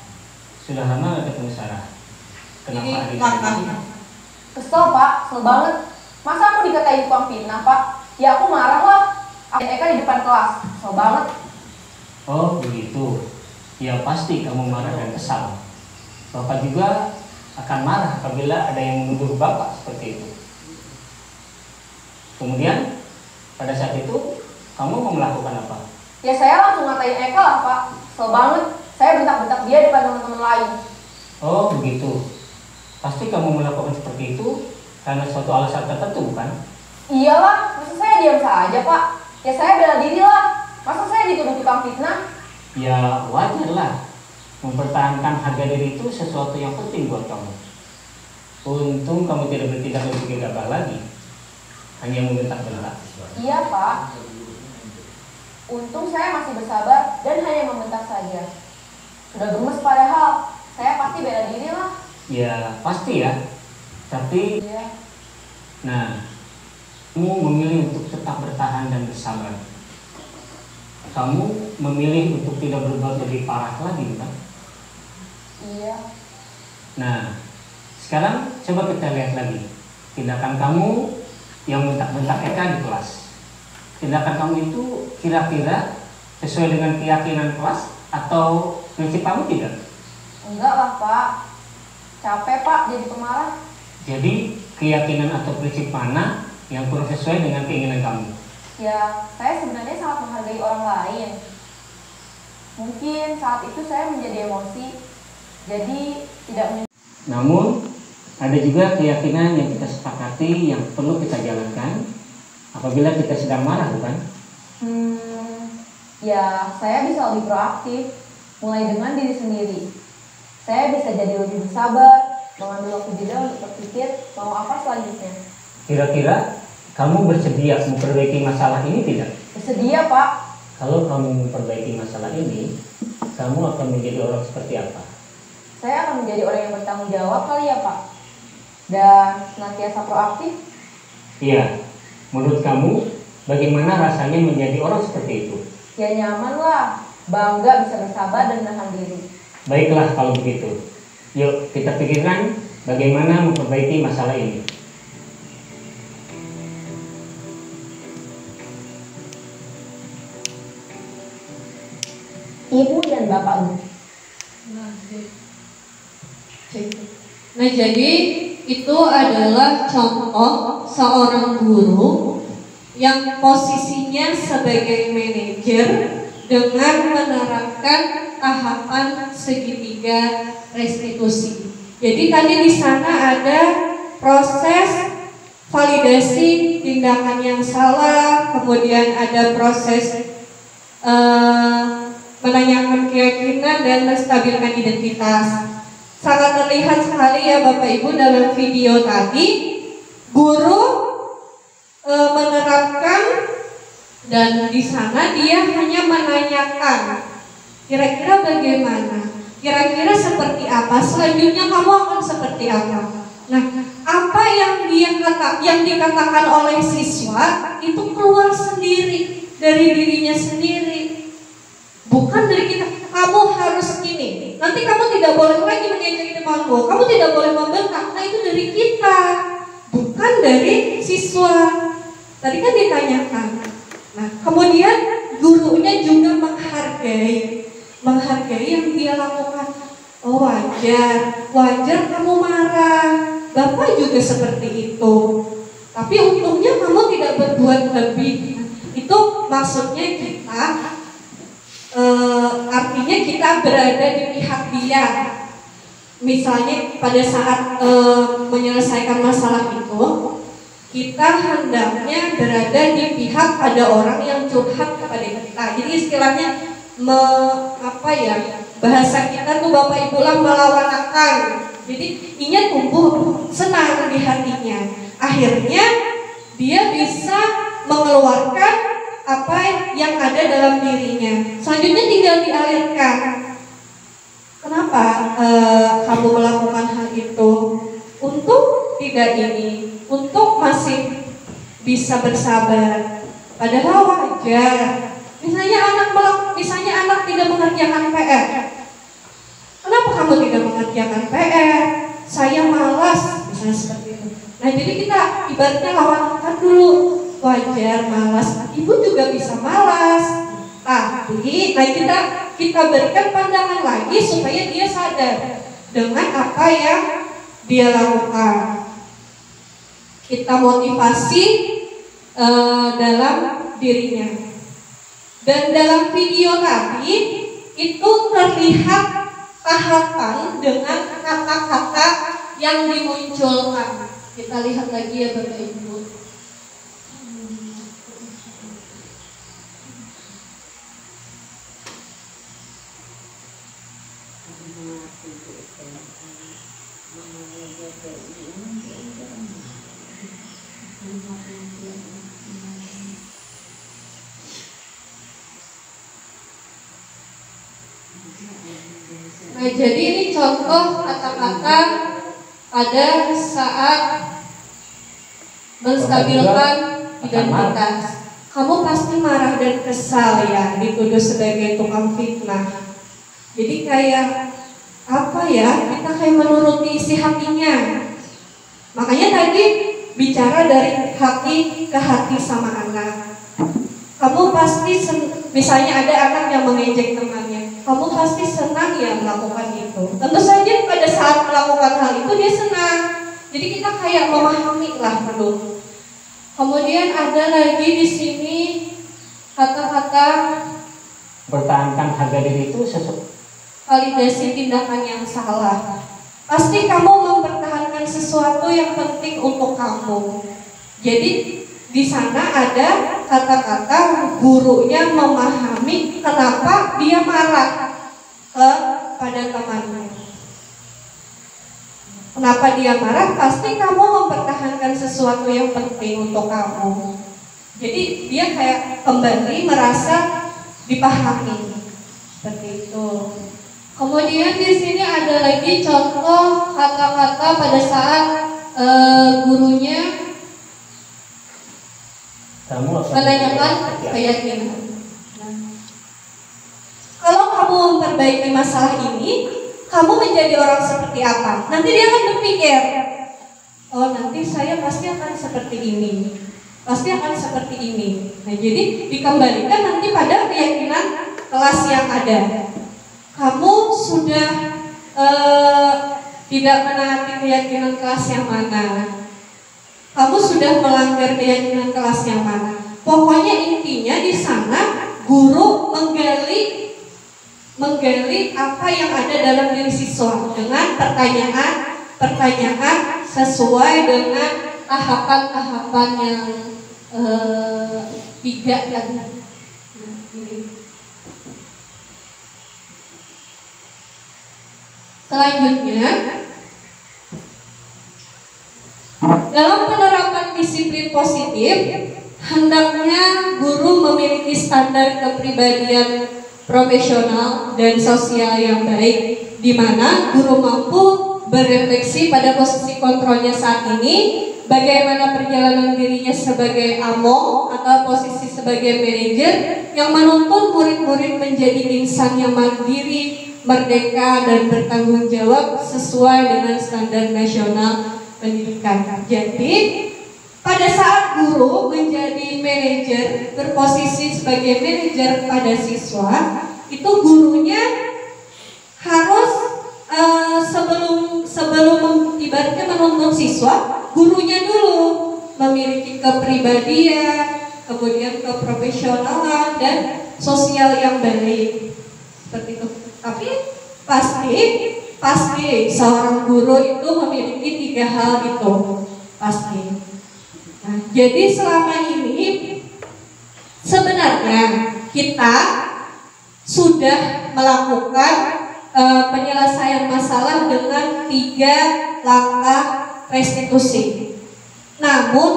Sudah lama gak ketemu Sarah? Kenapa hari ini? Kesel Pak, kesel banget. Masa aku dikatain tukang fitnah Pak? Ya aku marah lah. Aku Eka di depan kelas, kesel banget. Oh begitu. Ya pasti kamu marah dan kesal. Bapak juga akan marah apabila ada yang menuduh Bapak seperti itu. Kemudian Pada saat itu kamu mau melakukan apa? Ya saya langsung ngatain Eka lah Pak. Kesel banget. Saya bentak-bentak dia depan teman-teman lain. Oh begitu. Pasti kamu melakukan seperti itu karena suatu alasan tertentu, bukan? Iyalah, masa saya diam saja Pak? Ya saya bela diri lah. Masa saya dituduh tukang fitnah? Ya wajar lah. Mempertahankan harga diri itu sesuatu yang penting buat kamu. Untung kamu tidak bertindak lebih gegabah lagi, hanya membentak-bentak. Iya Pak. Untung saya masih bersabar dan hanya membentak saja. Sudah gemes padahal, saya pasti bela diri lah. Ya pasti ya. Tapi, Iya. nah, kamu memilih untuk tetap bertahan dan bersabar. Kamu memilih untuk tidak berbuat lebih parah lagi, bukan? Iya. Nah, sekarang coba kita lihat lagi tindakan kamu yang bentak-bentak Eka di kelas. Tindakan kamu itu kira-kira sesuai dengan keyakinan kelas atau prinsip kamu tidak? Enggak lah Pak. Capek Pak jadi pemarah. Jadi keyakinan atau prinsip mana yang kurang sesuai dengan keinginan kamu? Ya, saya sebenarnya sangat menghargai orang lain. Mungkin saat itu saya menjadi emosi, jadi tidak. Namun ada juga keyakinan yang kita sepakati yang perlu kita jalankan apabila kita sedang marah, bukan? Ya, saya bisa lebih proaktif, mulai dengan diri sendiri. Saya bisa jadi lebih bersabar, mengambil waktu jeda untuk berpikir mau apa selanjutnya. Kira-kira kamu bersedia memperbaiki masalah ini tidak? Bersedia Pak. Kalau kamu memperbaiki masalah ini, kamu akan menjadi orang seperti apa? Saya akan menjadi orang yang bertanggung jawab kali ya Pak. Dan senantiasa proaktif. Iya, menurut kamu bagaimana rasanya menjadi orang seperti itu? Ya nyaman lah, bangga bisa bersabar dan menahan diri. Baiklah kalau begitu. Yuk kita pikirkan bagaimana memperbaiki masalah ini. Ibu dan Bapak. Nah, jadi itu adalah contoh seorang guru yang posisinya sebagai manajer dengan menerapkan tahapan segitiga restitusi. Jadi tadi di sana ada proses validasi tindakan yang salah, kemudian ada proses menanyakan keyakinan dan menstabilkan identitas. Sangat terlihat sekali ya Bapak Ibu dalam video tadi, guru menerapkan dan di sana dia hanya menanyakan kira-kira bagaimana, kira-kira seperti apa, selanjutnya kamu akan seperti apa. Nah, apa yang dikatakan oleh siswa itu keluar sendiri dari dirinya sendiri, bukan dari kita. Kamu harus ini, nanti kamu tidak boleh lagi mengejek temanmu, kamu tidak boleh membentak. Nah, itu dari kita, bukan dari siswa. Tadi kan ditanyakan. Nah, kemudian gurunya juga menghargai yang dia lakukan. Oh, wajar kamu marah. Bapak juga seperti itu. Tapi untungnya kamu tidak berbuat lebih. Itu maksudnya kita, artinya kita berada di pihak dia. Misalnya pada saat menyelesaikan masalah itu, kita hendaknya berada di pihak ada orang yang curhat kepada kita. Jadi istilahnya bahasa kita tuh Bapak Ibu lah melawanakan. Jadi inya tumbuh senang di hatinya. Akhirnya dia bisa mengeluarkan apa yang ada dalam dirinya. Selanjutnya tinggal dialirkan. Kenapa kamu melakukan hal itu? Untuk tidak ini, untuk masih bisa bersabar. Padahal wajar. Misalnya anak tidak mengerjakan PR. Kenapa kamu tidak mengerjakan PR? Saya malas, misalnya seperti itu. Nah, jadi kita ibaratnya lawan dulu. Wajar malas. Ibu juga bisa malas. Tapi kita berikan pandangan lagi supaya dia sadar dengan apa yang dia lakukan. Kita motivasi dalam dirinya. Dan dalam video tadi itu terlihat tahapan dengan kata-kata yang dimunculkan. Kita lihat lagi ya Bapak Ibu. Nah, jadi ini contoh kata-kata pada saat menstabilkan identitas. Kamu pasti marah dan kesal ya, dituduh sebagai tukang fitnah. Jadi kayak apa ya, kita kayak menuruti isi hatinya. Makanya tadi bicara dari hati ke hati sama anak. Kamu pasti misalnya ada anak yang mengejek temannya, kamu pasti senang ya melakukan itu. Tentu saja pada saat melakukan hal itu dia senang. Jadi kita kayak memahami lah dulu. Kemudian ada lagi di sini kata-kata Pertahankan harga diri itu sesuatu. validasi tindakan yang salah. Pasti kamu mempertahankan sesuatu yang penting untuk kamu. Jadi di sana ada kata-kata gurunya memahami kenapa dia marah pada temannya. Kenapa dia marah? Pasti kamu mempertahankan sesuatu yang penting untuk kamu. Jadi dia kayak kembali merasa dipahami. Seperti itu. Kemudian di sini ada lagi contoh kata-kata pada saat gurunya menanyakan keyakinan. Kalau kamu memperbaiki masalah ini, kamu menjadi orang seperti apa? Nanti dia akan berpikir, oh nanti saya pasti akan seperti ini, pasti akan seperti ini. Nah jadi dikembalikan nanti pada keyakinan kelas yang ada. Kamu sudah tidak menaati keyakinan kelas yang mana? Kamu sudah melanggar keyakinan kelas yang mana? Pokoknya intinya di sana guru menggali apa yang ada dalam diri siswa dengan pertanyaan sesuai dengan tahapan-tahapan yang 3 tadi. Selanjutnya, dalam penerapan disiplin positif, hendaknya guru memiliki standar kepribadian profesional dan sosial yang baik, di mana guru mampu berefleksi pada posisi kontrolnya saat ini, bagaimana perjalanan dirinya sebagai AMO atau posisi sebagai manajer yang menuntun murid-murid menjadi insan yang mandiri, merdeka dan bertanggung jawab sesuai dengan standar nasional pendidikan. Jadi pada saat guru menjadi manajer, berposisi sebagai manajer pada siswa, itu gurunya harus sebelum ibaratnya menuntun siswa, gurunya dulu memiliki kepribadian, kemudian keprofesionalan dan sosial yang baik. Seperti itu. Tapi pasti seorang guru itu memiliki 3 hal itu pasti. Nah, jadi selama ini sebenarnya kita sudah melakukan penyelesaian masalah dengan 3 langkah restitusi. Namun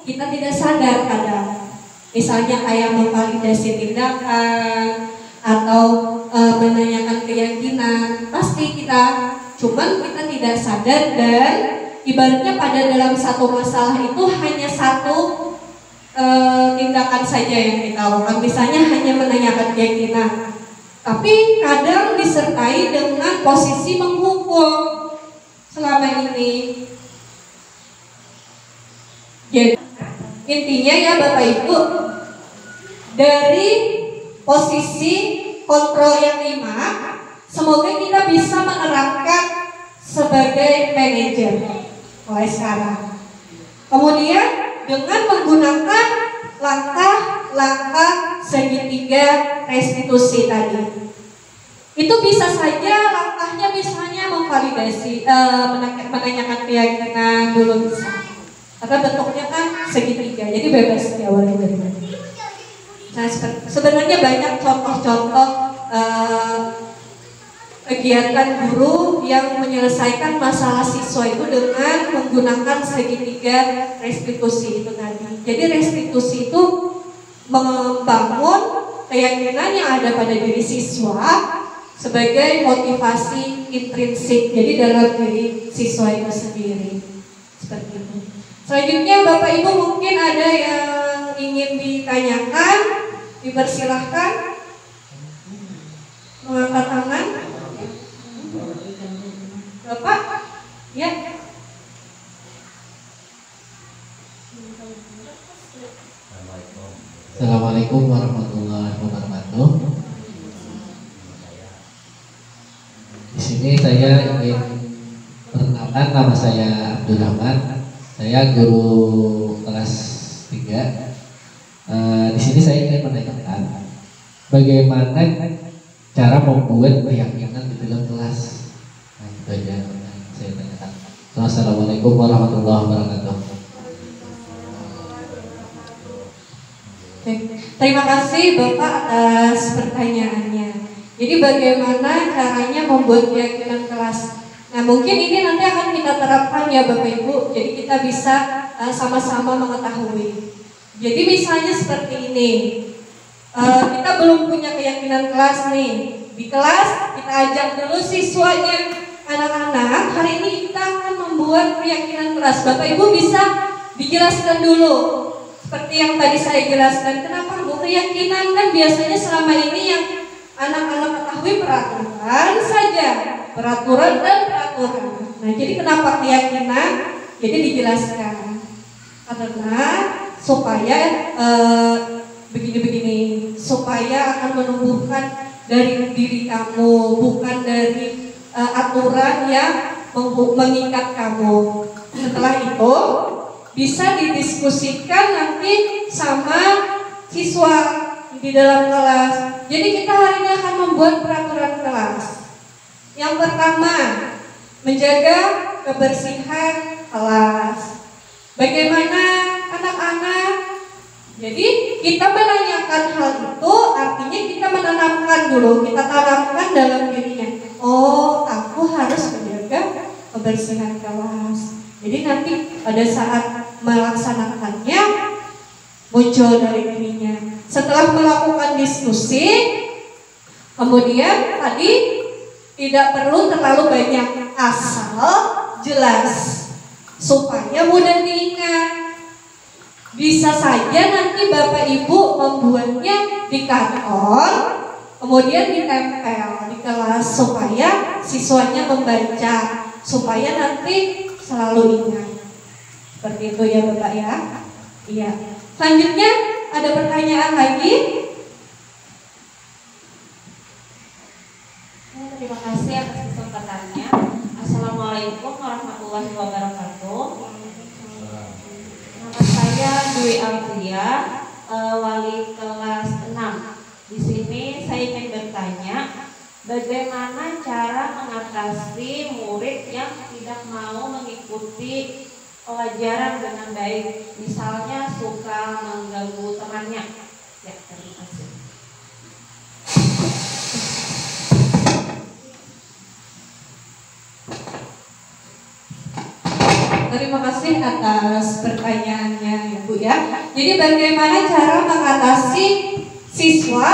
kita tidak sadar kadang, misalnya kayak memvalidasi tindakan atau menanyakan keyakinan, pasti kita, cuman kita tidak sadar dan ibaratnya pada dalam satu masalah itu hanya satu tindakan saja yang kita lakukan, misalnya hanya menanyakan keyakinan, tapi kadang disertai dengan posisi menghukum selama ini. Jadi intinya ya Bapak Ibu, dari posisi kontrol yang 5, semoga kita bisa menerapkan sebagai manajer mulai sekarang. Kemudian dengan menggunakan langkah-langkah segitiga restitusi tadi. Itu bisa saja langkahnya misalnya memvalidasi, menanyakan keyakinan dulu bisa. Karena bentuknya kan segitiga, jadi bebas diawali dari mana. Nah, sebenarnya banyak contoh-contoh kegiatan guru yang menyelesaikan masalah siswa itu dengan menggunakan segitiga restitusi itu tadi. Jadi restitusi itu membangun keyakinan yang ada pada diri siswa sebagai motivasi intrinsik, jadi dalam diri siswa itu sendiri. Seperti itu. Selanjutnya Bapak Ibu mungkin ada yang ingin ditanyakan, dipersilahkan mengangkat tangan. Bapak, ya. Assalamualaikum warahmatullahi wabarakatuh. Di sini saya ingin perkenalkan, nama saya Abdul Rahman. Saya guru kelas 3. Di sini saya ingin menanyakan bagaimana cara membuat keyakinan di dalam kelas. Nah, itu aja yang saya tanyakan. Assalamualaikum warahmatullahi wabarakatuh. Terima kasih Bapak atas pertanyaannya. Jadi bagaimana caranya membuat keyakinan kelas? Nah, mungkin ini nanti akan kita terapkan ya Bapak Ibu. Jadi kita bisa sama-sama mengetahui. Jadi misalnya seperti ini. Kita belum punya keyakinan kelas nih. Di kelas kita ajak dulu siswanya, anak-anak, hari ini kita akan membuat keyakinan kelas. Bapak Ibu bisa dijelaskan dulu. Seperti yang tadi saya jelaskan, kenapa Bu? Keyakinan kan biasanya selama ini yang anak-anak ketahui peraturan saja, peraturan dan peraturan. Nah, jadi kenapa keyakinan? Jadi dijelaskan karena supaya begini-begini, supaya akan menumbuhkan dari diri kamu, bukan dari aturan yang mengikat kamu. Setelah itu bisa didiskusikan nanti sama siswa di dalam kelas. Jadi kita hari ini akan membuat peraturan kelas. Yang pertama, menjaga kebersihan kelas. Bagaimana anak-anak? Jadi kita menanyakan hal itu artinya kita menanamkan dulu, kita tanamkan dalam dirinya. Oh, aku harus menjaga kebersihan kelas. Jadi nanti pada saat melaksanakannya muncul dari dirinya. Setelah melakukan diskusi, kemudian tadi tidak perlu terlalu banyak, asal jelas supaya mudah diingat. Bisa saja nanti Bapak Ibu membuatnya di kantor, kemudian ditempel di kelas supaya siswanya membaca, supaya nanti selalu ingat. Seperti itu ya Bapak ya. Iya. Selanjutnya ada pertanyaan lagi? Terima kasih atas kesempatannya. Assalamualaikum warahmatullahi wabarakatuh. Nama saya Dwi Alfia, wali kelas 6. Di sini saya ingin bertanya, bagaimana cara mengatasi murid yang tidak mau mengikuti pelajaran dengan baik, misalnya suka mengganggu temannya. Ya, terima kasih. Terima kasih atas pertanyaannya ya Bu ya. Jadi bagaimana cara mengatasi siswa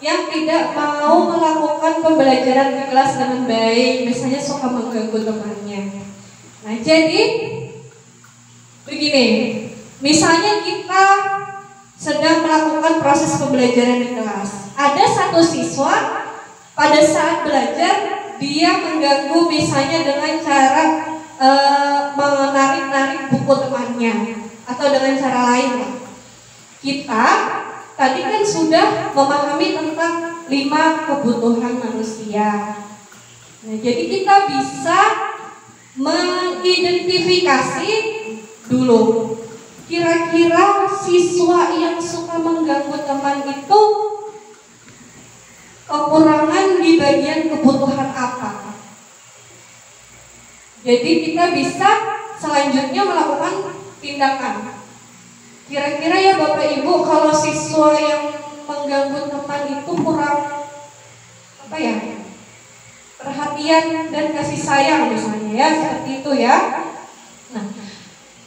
yang tidak mau melakukan pembelajaran di kelas dengan baik, misalnya suka mengganggu temannya. Nah, jadi begini, misalnya kita sedang melakukan proses pembelajaran di kelas. Ada satu siswa pada saat belajar dia mengganggu misalnya dengan cara menarik-narik buku temannya atau dengan cara lain. Kita tadi kan sudah memahami tentang 5 kebutuhan manusia. Nah, jadi kita bisa mengidentifikasi dulu. kira-kira siswa yang suka mengganggu teman itu kekurangan di bagian kebutuhan apa? Jadi kita bisa selanjutnya melakukan tindakan. Kira-kira ya Bapak Ibu, kalau siswa yang mengganggu teman itu kurang apa ya? Perhatian dan kasih sayang misalnya ya, seperti itu ya. Nah,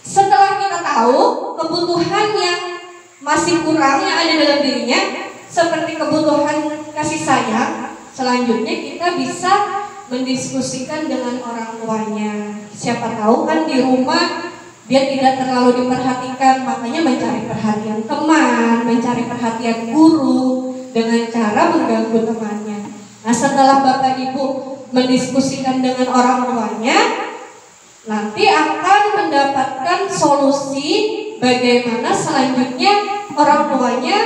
setelah kita tahu kebutuhan yang masih kurang yang ada dalam dirinya, seperti kebutuhan kasih sayang, selanjutnya kita bisa mendiskusikan dengan orang tuanya. Siapa tahu kan di rumah dia tidak terlalu diperhatikan, makanya mencari perhatian teman, mencari perhatian guru dengan cara mengganggu temannya. Nah, setelah Bapak Ibu mendiskusikan dengan orang tuanya, nanti akan mendapatkan solusi bagaimana selanjutnya orang tuanya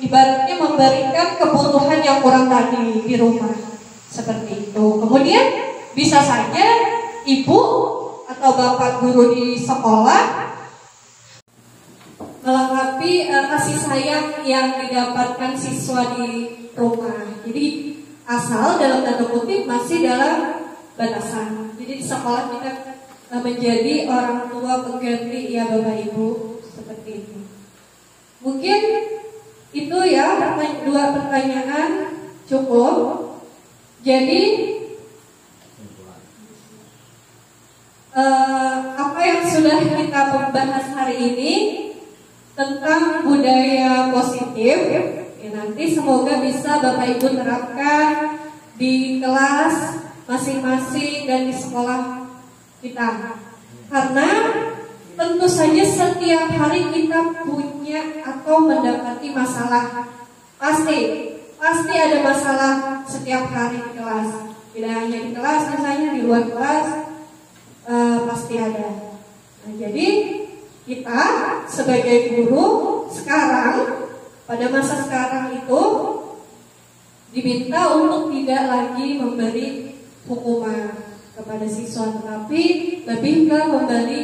ibaratnya memberikan kebutuhan yang kurang tadi di rumah. Seperti itu. Kemudian bisa saja ibu atau bapak guru di sekolah melengkapi kasih sayang yang didapatkan siswa di rumah. Jadi asal dalam tanda kutip masih dalam batasan. Jadi di sekolah kita menjadi orang tua pengganti ya Bapak Ibu, seperti itu. Mungkin itu ya dua pertanyaan cukup. Jadi apa yang sudah kita bahas hari ini tentang budaya positif, ya nanti semoga bisa Bapak Ibu terapkan di kelas masing-masing dan di sekolah kita. Karena tentu saja setiap hari kita punya atau mendapati masalah. Pasti ada masalah setiap hari di kelas. Tidak hanya di kelas, misalnya di luar kelas pasti ada. Nah, jadi kita sebagai guru sekarang, pada masa sekarang itu diminta untuk tidak lagi memberi hukuman kepada siswa, tetapi lebih ke memberi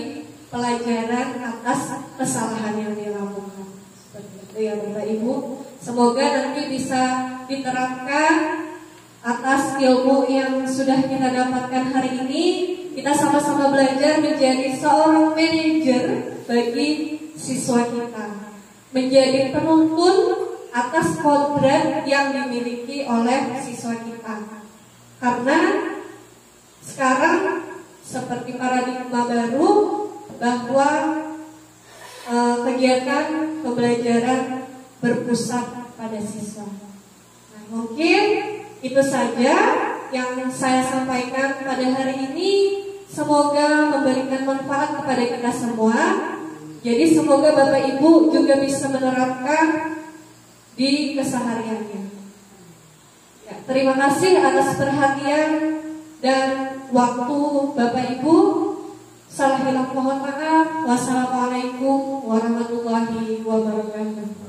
pelajaran atas kesalahan yang dilakukan. Seperti itu ya Bapak Ibu. Semoga nanti bisa diterapkan atas ilmu yang sudah kita dapatkan hari ini. Kita sama-sama belajar menjadi seorang manajer bagi siswa kita, menjadi penuntun atas kodrat yang dimiliki oleh siswa kita. Karena sekarang seperti paradigma baru bahwa kegiatan pembelajaran berpusat pada siswa. Nah, mungkin itu saja yang saya sampaikan pada hari ini. Semoga memberikan manfaat kepada kita semua. Jadi semoga Bapak Ibu juga bisa menerapkan di kesehariannya. Ya, terima kasih atas perhatian dan waktu Bapak Ibu. Salah hilaf mohon maaf. Wassalamualaikum warahmatullahi wabarakatuh.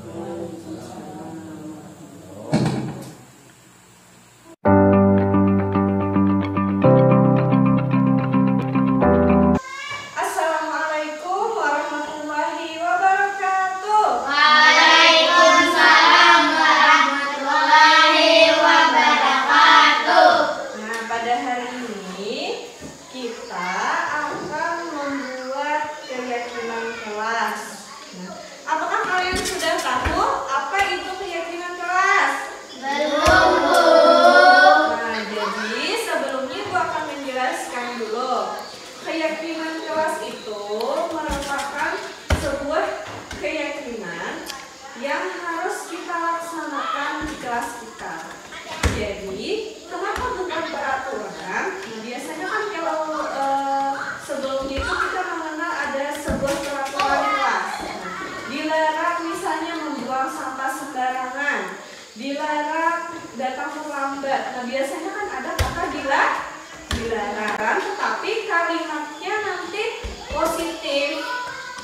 Dilarang datang terlambat. Nah, biasanya kan ada kata dilarang, tetapi kalimatnya nanti positif,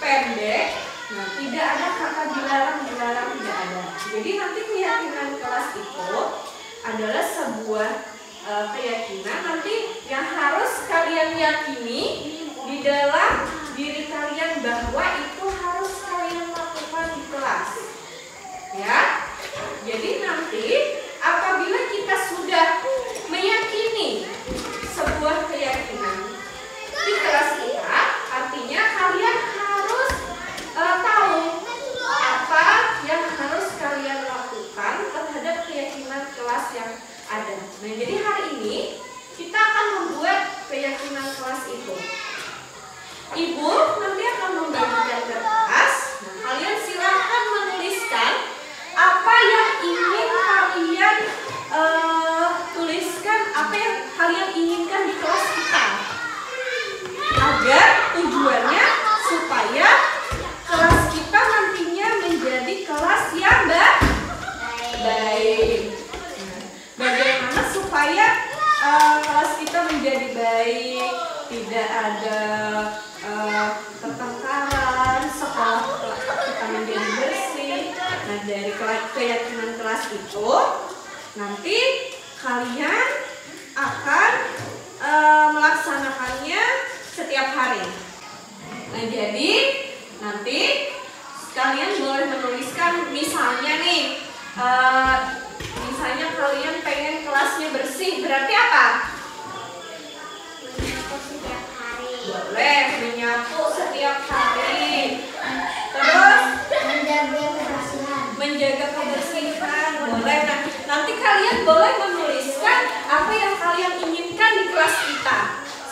pendek. Nah, tidak ada kata dilarang tidak ada. Jadi nanti keyakinan kelas itu adalah sebuah keyakinan nanti yang harus kalian yakini di dalam diri kalian bahwa itu harus kalian lakukan di kelas. Ya. Jadi nanti apabila kita sudah meyakini sebuah keyakinan di kelas kita, artinya kalian harus tahu apa yang harus kalian lakukan terhadap keyakinan kelas yang ada. Nah, jadi hari ini kita akan membuat keyakinan kelas itu. Ibu nanti akan membagikan kertas. Nah, kalian silakan menuliskan apa yang ingin kalian tuliskan, apa yang kalian inginkan di kelas kita, agar tujuannya supaya kelas kita nantinya menjadi kelas yang baik. Bagaimana supaya kelas kita menjadi baik, tidak ada pertengkaran, sekolah kita menjadi bersih. Nah, dari keyakinan kelas itu nanti kalian akan melaksanakannya setiap hari. Nah, jadi nanti kalian boleh menuliskan, misalnya nih, misalnya kalian pengen kelasnya bersih, berarti apa? Menyapu setiap hari. Boleh menyapu setiap hari. Terus menjaga kebersihan. Boleh. Nah, nanti kalian boleh menuliskan apa yang kalian inginkan di kelas kita,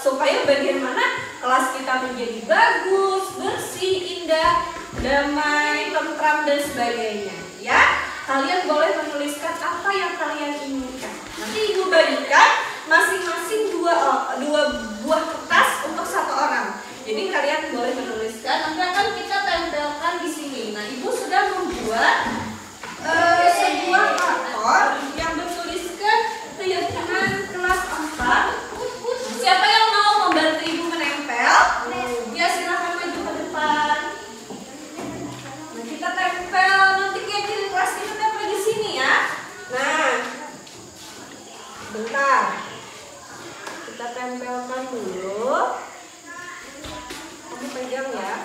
supaya bagaimana kelas kita menjadi bagus, bersih, indah, damai, tentram dan sebagainya. Ya, kalian boleh menuliskan apa yang kalian inginkan. Nanti ibu bagikan masing-masing dua buah kertas untuk satu orang. Jadi kalian boleh menuliskan. Nanti akan kita tempelkan di sini. Nah, ibu sudah membuat sebuah karton yang bertuliskan keyakinan kelas 4. Siapa yang mau membantu ibu menempel? Ya, silakan maju ke depan. Nah, kita tempel. Nanti keyakinan kelas kita tempel di sini ya. Nah, bentar. Kita tempelkan dulu. Kamu pegang ya.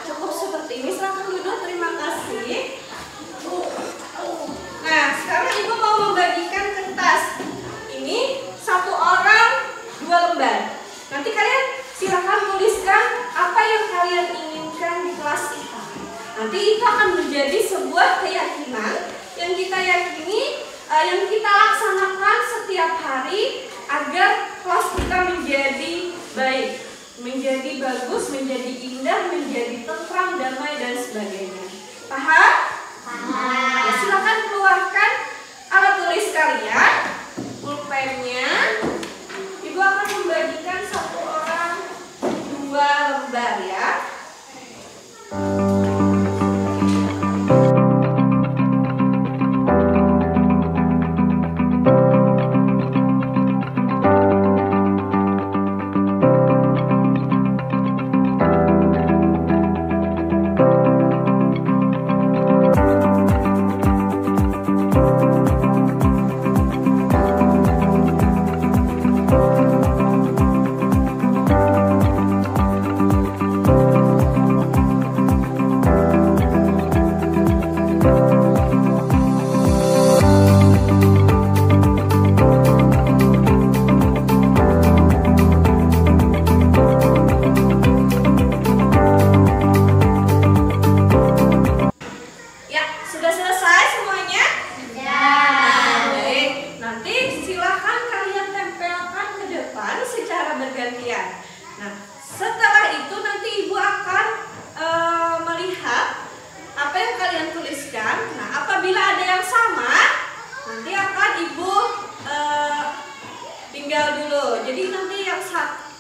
Cukup seperti ini, silakan duduk. Terima kasih. Nah, sekarang ibu mau membagikan kertas. Ini satu orang 2 lembar. Nanti kalian silakan tuliskan apa yang kalian inginkan di kelas kita. Nanti itu akan menjadi sebuah keyakinan yang kita yakini, yang kita laksanakan setiap hari agar kelas kita menjadi baik, menjadi bagus, menjadi indah, menjadi tentram, damai dan sebagainya. Paham? Paham. Ya, silakan keluarkan alat tulis kalian, pulpennya. Ibu akan membagikan satu orang 2 lembar ya.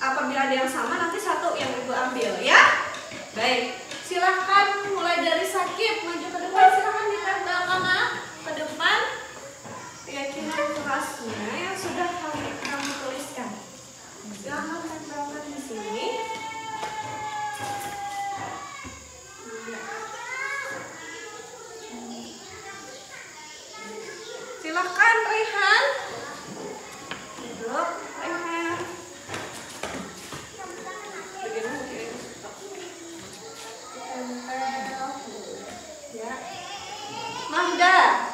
apabila ada yang sama nanti satu yang ibu ambil ya. Baik, silahkan mulai dari Sakib maju ke depan, silahkan ditempelkan ke depan keyakinan kelasnya yang sudah kamu tuliskan. Silahkan tempelkan di sini. Silahkan Rehan. Duduk, Rehan. Ya. Mahda.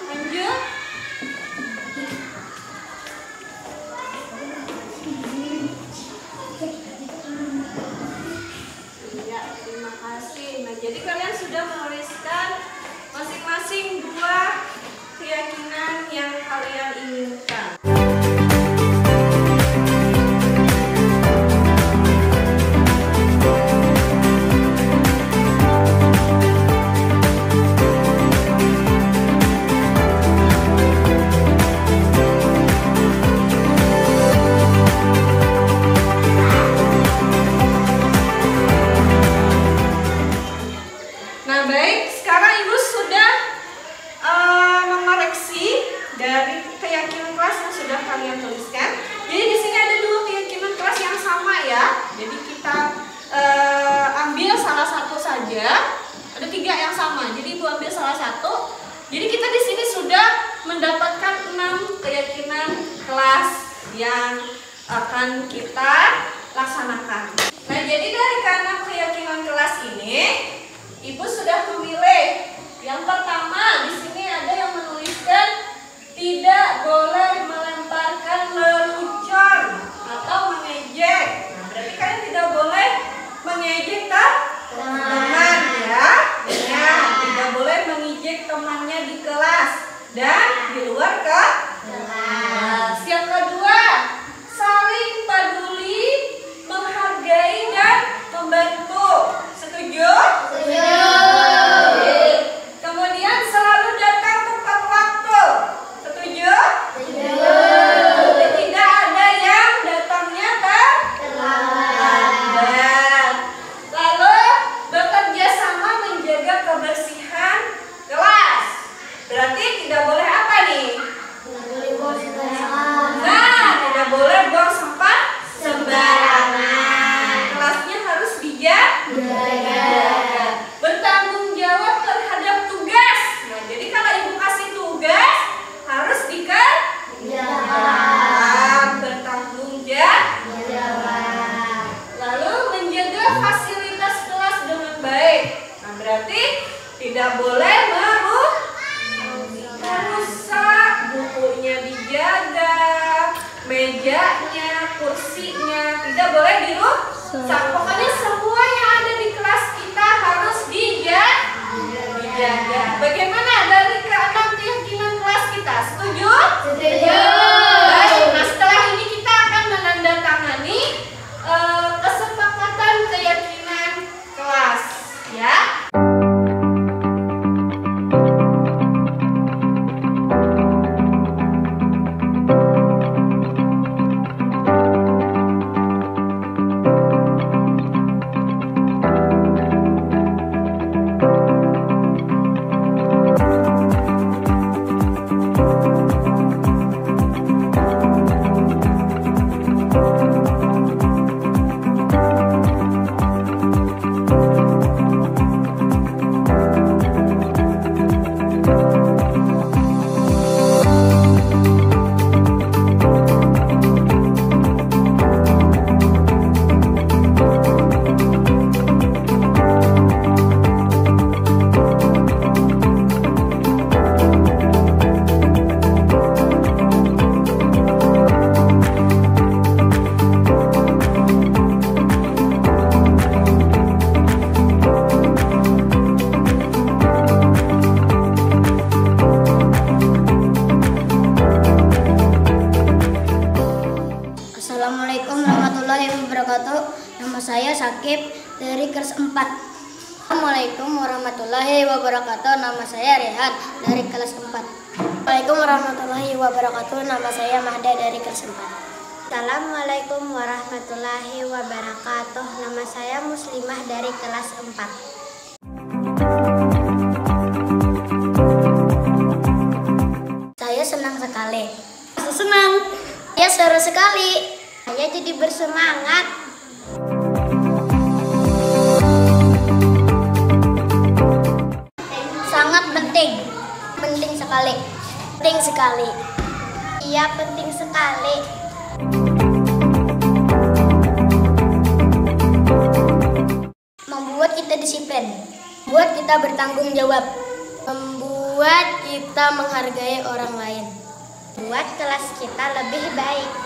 Lanjut. Ya, terima kasih. Nah, jadi kalian sudah menuliskan masing-masing dua keyakinan yang kalian inginkan. Nah baik, sekarang Ibu sudah mengoreksi dari keyakinan kelas yang sudah kalian tuliskan. Jadi di sini ada dua keyakinan kelas yang sama ya. Jadi kita ambil salah satu saja. Ada tiga yang sama. Jadi Ibu ambil salah satu. Jadi kita di sini sudah mendapatkan 6 keyakinan kelas yang akan kita laksanakan. Nah jadi dari ke-6 keyakinan kelas ini, Ibu sudah memilih. Yang pertama di sini ada yang menuliskan tidak boleh melemparkan lelucon atau mengejek. Nah, berarti kalian tidak boleh mengejek teman ya. Nah, tidak boleh mengejek temannya di kelas dan di luar kelas. Yang kedua, saling peduli, menghargai dan membantu. Setuju? Setuju. Kemudian selalu datang tepat waktu. Setuju? Setuju. Tidak ada yang datangnya terlambat. Lalu bekerja sama menjaga kebersihan kelas. Berarti tidak boleh apa nih? Nah, tidak boleh buang sampah sembarangan. Kelasnya harus dijaga. Bertanggung jawab terhadap tugas. Nah, jadi kalau Ibu kasih tugas harus dikerjakan. Bertanggung jawab. Lalu menjaga fasilitas kelas dengan baik. Nah, berarti tidak boleh merusak, bukunya dijaga, mejanya, kursinya tidak boleh dirusak. Pokoknya semua yang ada di kelas kita harus dijaga. Bagaimana dari ke-6 keyakinan kelas kita? Setuju? Setuju. Baik, nah setelah ini kita akan menandatangani kesepakatan keyakinan kelas, ya. Nama saya Sakib dari kelas 4. Assalamualaikum warahmatullahi wabarakatuh. Nama saya Rehan dari kelas 4. Assalamualaikum warahmatullahi wabarakatuh. Nama saya Mahda dari kelas 4. Assalamualaikum warahmatullahi wabarakatuh. Nama saya Muslimah dari kelas 4. Saya senang sekali. Senang. Ya seru sekali. Saya jadi bersemangat. Sangat penting. Penting sekali. Penting sekali. Iya, penting sekali. Membuat kita disiplin, membuat kita bertanggung jawab, membuat kita menghargai orang lain, membuat kelas kita lebih baik.